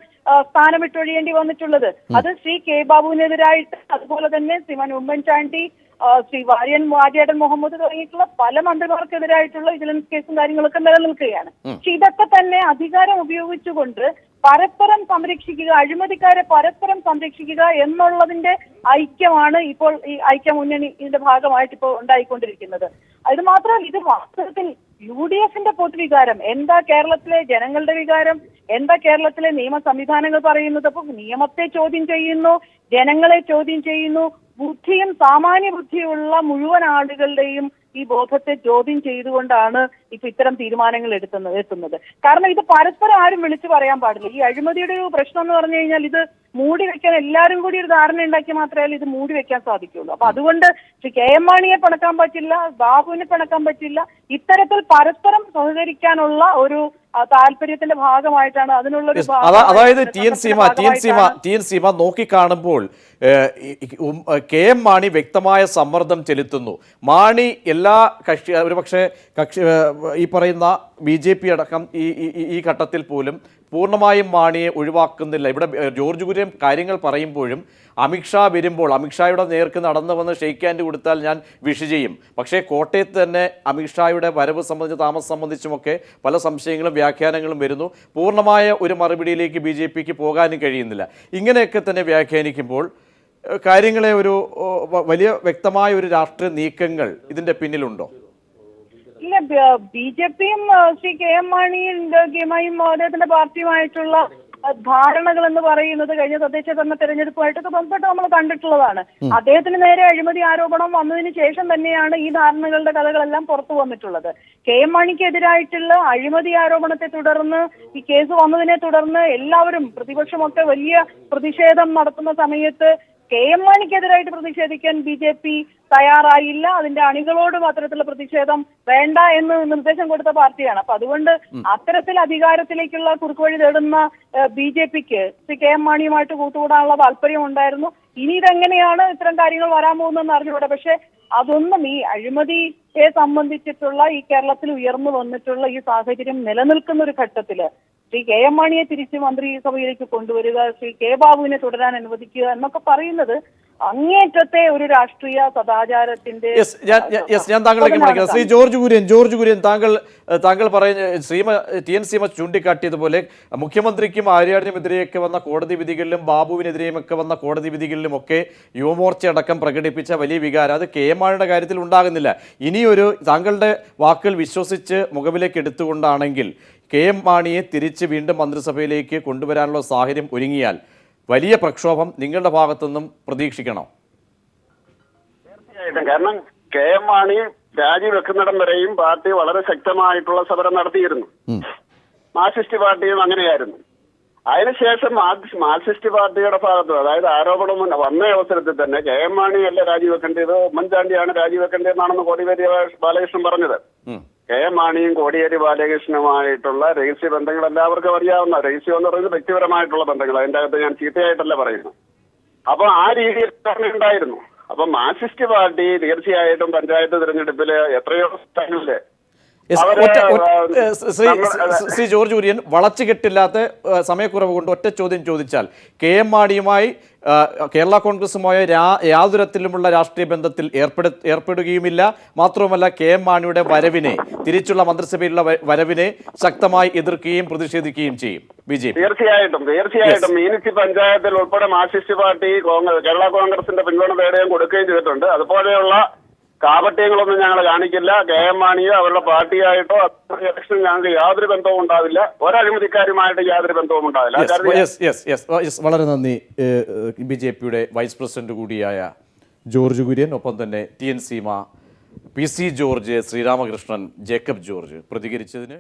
സ്ഥാനം വിട്ടൊഴിയേണ്ടി വന്നിട്ടുള്ളത്. അത് ശ്രീ കെ ബാബുവിനെതിരായിട്ട്, അതുപോലെ തന്നെ ശ്രീമാൻ ഉമ്മൻചാണ്ടി, ശ്രീ വാര്യടൻ മുഹമ്മദ് തുടങ്ങിയിട്ടുള്ള പല മന്ത്രിമാർക്കെതിരായിട്ടുള്ള വിജിലൻസ് കേസും കാര്യങ്ങളൊക്കെ നിലനിൽക്കുകയാണ്. പക്ഷെ ഇതൊക്കെ തന്നെ അധികാരം ഉപയോഗിച്ചുകൊണ്ട് പരസ്പരം സംരക്ഷിക്കുക, അഴിമതിക്കാരെ പരസ്പരം സംരക്ഷിക്കുക എന്നുള്ളതിന്റെ ഐക്യമാണ് ഇപ്പോൾ ഈ ഐക്യമുന്നണി ഇതിന്റെ ഭാഗമായിട്ട് ഇപ്പോൾ ഉണ്ടായിക്കൊണ്ടിരിക്കുന്നത്. ഇത് മാത്രമല്ല, ഇത് വാസ്തവത്തിൽ UDFന്റെ പൊതുവികാരം എന്താ, കേരളത്തിലെ ജനങ്ങളുടെ വികാരം എന്താ, കേരളത്തിലെ നിയമ സംവിധാനങ്ങൾ പറയുന്നത്. അപ്പൊ നിയമത്തെ ചോദ്യം ചെയ്യുന്നു, ജനങ്ങളെ ചോദ്യം ചെയ്യുന്നു, ബുദ്ധിയും സാമാന്യ ബുദ്ധിയുള്ള മുഴുവൻ ആളുകളുടെയും ഈ ബോധത്തെ ചോദ്യം ചെയ്തുകൊണ്ടാണ് ഇപ്പൊ ഇത്തരം തീരുമാനങ്ങൾ എത്തുന്നത്. കാരണം ഇത് പരസ്പരം ആരും വിളിച്ചു പറയാൻ പാടില്ല. ഈ അഴിമതിയുടെ ഒരു പ്രശ്നം എന്ന് പറഞ്ഞു കഴിഞ്ഞാൽ ഇത് മൂടി വെക്കാൻ എല്ലാവരും കൂടി ഒരു ധാരണ ഉണ്ടാക്കി മാത്രമേ ഇത് മൂടി വെക്കാൻ സാധിക്കുള്ളൂ. അപ്പൊ അതുകൊണ്ട് ശ്രീ കെ എം മാണിയെ പിണക്കാൻ പറ്റില്ല, ബാബുവിനെ പിണക്കാൻ പറ്റില്ല. ഇത്തരത്തിൽ പരസ്പരം സഹകരിക്കാനുള്ള ഒരു താല്പര്യത്തിന്റെ ഭാഗമായിട്ടാണ് അതിനുള്ള. അതായത് TN സീമ നോക്കിക്കാണുമ്പോൾ കെ എം മാണി വ്യക്തമായ സമ്മർദ്ദം ചെലുത്തുന്നു. മാണി എല്ലാ ഒരുപക്ഷെ ഈ പറയുന്ന BJP അടക്കം ഈ ഘട്ടത്തിൽ പോലും പൂർണ്ണമായും മാണിയെ ഒഴിവാക്കുന്നില്ല. ഇവിടെ ജോർജ് കുര്യൻ കാര്യങ്ങൾ പറയുമ്പോഴും അമിത്ഷാ വരുമ്പോൾ അമിത്ഷായുടെ നേർക്ക് നടന്നു വന്ന് ഷെയ്ക്ക് ഹാൻഡ് കൊടുത്താൽ ഞാൻ വിഷ് ചെയ്യും. പക്ഷേ കോട്ടയത്ത് തന്നെ അമിത്ഷായുടെ വരവ് സംബന്ധിച്ച് താമസം സംബന്ധിച്ചുമൊക്കെ പല സംശയങ്ങളും വ്യാഖ്യാനങ്ങളും വരുന്നു. പൂർണ്ണമായ ഒരു മറുപടിയിലേക്ക് BJPക്ക് പോകാനും കഴിയുന്നില്ല. ഇങ്ങനെയൊക്കെ തന്നെ വ്യാഖ്യാനിക്കുമ്പോൾ കാര്യങ്ങളെ ഒരു വലിയ വ്യക്തമായ ഒരു രാഷ്ട്രീയ നീക്കങ്ങൾ ഇതിൻ്റെ പിന്നിലുണ്ടോ? ഇല്ല, BJPയും ശ്രീ കെ എം മാണിയുമായും അദ്ദേഹത്തിന്റെ പാർട്ടിയുമായിട്ടുള്ള ധാരണകൾ എന്ന് പറയുന്നത് കഴിഞ്ഞ തദ്ദേശ ഭരണ തെരഞ്ഞെടുപ്പുമായിട്ടൊക്കെ ബന്ധപ്പെട്ട് നമ്മൾ കണ്ടിട്ടുള്ളതാണ്. അദ്ദേഹത്തിന് നേരെ അഴിമതി ആരോപണം വന്നതിന് ശേഷം തന്നെയാണ് ഈ ധാരണകളുടെ കഥകളെല്ലാം പുറത്തു വന്നിട്ടുള്ളത്. കെ എം മാണിക്കെതിരായിട്ടുള്ള അഴിമതി ആരോപണത്തെ തുടർന്ന് ഈ കേസ് വന്നതിനെ തുടർന്ന് എല്ലാവരും, പ്രതിപക്ഷമൊക്കെ വലിയ പ്രതിഷേധം നടത്തുന്ന സമയത്ത് കെ എം മാണിക്കെതിരായിട്ട് പ്രതിഷേധിക്കാൻ BJP തയ്യാറായില്ല. അതിന്റെ അണികളോടും അത്തരത്തിലുള്ള പ്രതിഷേധം വേണ്ട എന്ന് നിർദ്ദേശം കൊടുത്ത പാർട്ടിയാണ്. അപ്പൊ അതുകൊണ്ട് അത്തരത്തിൽ അധികാരത്തിലേക്കുള്ള കുറുക്കുവഴി തേടുന്ന BJPക്ക് ശ്രീ കെ എം മാണിയുമായിട്ട് കൂട്ടുകൂടാനുള്ള താല്പര്യം ഉണ്ടായിരുന്നു. ഇനി ഇതെങ്ങനെയാണ് ഇത്തരം കാര്യങ്ങൾ വരാൻ പോകുന്നതെന്ന് അറിഞ്ഞുകൂടെ. പക്ഷെ അതൊന്നും ഈ അഴിമതി സംബന്ധിച്ചിട്ടുള്ള ഈ കേരളത്തിൽ ഉയർന്നു വന്നിട്ടുള്ള ഈ സാഹചര്യം നിലനിൽക്കുന്ന ഒരു ഘട്ടത്തില് ശ്രീ കെ എം മാണിയെ തിരിച്ച് മന്ത്രിസഭയിലേക്ക് കൊണ്ടുവരിക, ശ്രീ കെ ബാബുവിനെ തുടരാൻ അനുവദിക്കുക എന്നൊക്കെ പറയുന്നത് അങ്ങേറ്റത്തെ ഒരു രാഷ്ട്രീയ സദാചാരത്തിന്റെ ഞാൻ താങ്കളിലേക്ക് വിളിക്കുന്നത് ശ്രീ ജോർജ് കുര്യൻ താങ്കൾ പറയുന്ന ടി.എൻ. സീമ ചൂണ്ടിക്കാട്ടിയതുപോലെ മുഖ്യമന്ത്രിക്കും ആര്യാടിനുമെതിരെയൊക്കെ വന്ന കോടതി വിധികളിലും ബാബുവിനെതിരെയുമൊക്കെ വന്ന കോടതി വിധികളിലുമൊക്കെ യുവമോർച്ച അടക്കം പ്രകടിപ്പിച്ച വലിയ വികാരം അത് കെ എം മാണിയുടെ കാര്യത്തിൽ ഉണ്ടാകുന്നില്ല. ഇനിയൊരു താങ്കളുടെ വാക്കുകൾ വിശ്വസിച്ച് മുഖവിലേക്ക് എടുത്തുകൊണ്ടാണെങ്കിൽ കെ എം മാണിയെ തിരിച്ച് വീണ്ടും മന്ത്രിസഭയിലേക്ക് കൊണ്ടുവരാനുള്ള സാഹചര്യം ഒരുങ്ങിയാൽ വലിയ പ്രക്ഷോഭം നിങ്ങളുടെ ഭാഗത്തുനിന്നും പ്രതീക്ഷിക്കണോ? തീർച്ചയായിട്ടും. കാരണം കെ എം മാണി രാജിവെക്കുന്നിടം വരെയും പാർട്ടി വളരെ ശക്തമായിട്ടുള്ള സമരം നടത്തിയിരുന്നു. മാർക്സിസ്റ്റ് പാർട്ടിയും അങ്ങനെയായിരുന്നു. അതിനുശേഷം മാർക്സിസ്റ്റ് പാർട്ടിയുടെ ഭാഗത്ത്, അതായത് ആരോപണം വന്ന അവസരത്തിൽ തന്നെ കെ എം മാണി അല്ല രാജിവെക്കേണ്ടത്, ഉമ്മൻചാണ്ടിയാണ് രാജിവെക്കേണ്ടതെന്നാണെന്ന് കോടിയേരി ബാലകൃഷ്ണൻ പറഞ്ഞത്. കെ എം മാണിയും കോടിയേരി ബാലകൃഷ്ണനുമായിട്ടുള്ള രഹസ്യ ബന്ധങ്ങൾ എല്ലാവർക്കും അറിയാവുന്ന, രഹസ്യം എന്ന് പറയുന്നത് വ്യക്തിപരമായിട്ടുള്ള ബന്ധങ്ങൾ, അതിൻ്റെ അകത്ത് ഞാൻ ചീത്തയായിട്ടല്ല പറയുന്നു. അപ്പൊ ആ രീതിയിൽ ഉണ്ടായിരുന്നു. അപ്പൊ മാർക്സിസ്റ്റ് പാർട്ടി തീർച്ചയായിട്ടും പഞ്ചായത്ത് തിരഞ്ഞെടുപ്പില് എത്രയോ സ്ഥലങ്ങളില് ശ്രീ ജോർജ് കുര്യൻ വളച്ചുകെട്ടില്ലാത്ത സമയക്കുറവ് കൊണ്ട് ഒറ്റ ചോദ്യം ചോദിച്ചാൽ കെ എം മാണിയുമായി കേരള കോൺഗ്രസുമായി യാതൊരു തരത്തിലുമുള്ള രാഷ്ട്രീയ ബന്ധത്തിൽ ഏർപ്പെടുകയുമില്ല. മാത്രവുമല്ല കെ എം മാണിയുടെ വരവിനെ, തിരിച്ചുള്ള മന്ത്രിസഭയിലുള്ള വരവിനെ ശക്തമായി എതിർക്കുകയും പ്രതിഷേധിക്കുകയും ചെയ്യും ബി.ജെ.പി. തീർച്ചയായിട്ടും മീനച്ചി പഞ്ചായത്തിൽ ഉൾപ്പെടെ മാർക്സിസ്റ്റ് പാർട്ടി കേരള കോൺഗ്രസിന്റെ പിന്തുണ തേടുകയും കൊടുക്കുകയും ചെയ്തിട്ടുണ്ട്. അതുപോലെയുള്ള കാപട്യങ്ങളൊന്നും ഞങ്ങൾ കാണിക്കില്ല. കെ എം മാണിയോ അവരുടെ പാർട്ടിയായിട്ടോ ഇലക്ഷൻ ഞങ്ങൾക്ക് യാതൊരു ബന്ധവും ഉണ്ടാവില്ല. ഒരഴിമതിക്കാരുമായിട്ട് യാതൊരു ബന്ധവും ഉണ്ടാവില്ല. വളരെ നന്ദി. ബി.ജെ.പിയുടെ വൈസ് പ്രസിഡന്റ് കൂടിയായ ജോർജ് കുര്യൻ, ഒപ്പം തന്നെ ടി.എൻ. സീമ, പി.സി. ജോർജ്, ശ്രീരാമകൃഷ്ണൻ, ജേക്കബ് ജോർജ് പ്രതികരിച്ചതിന്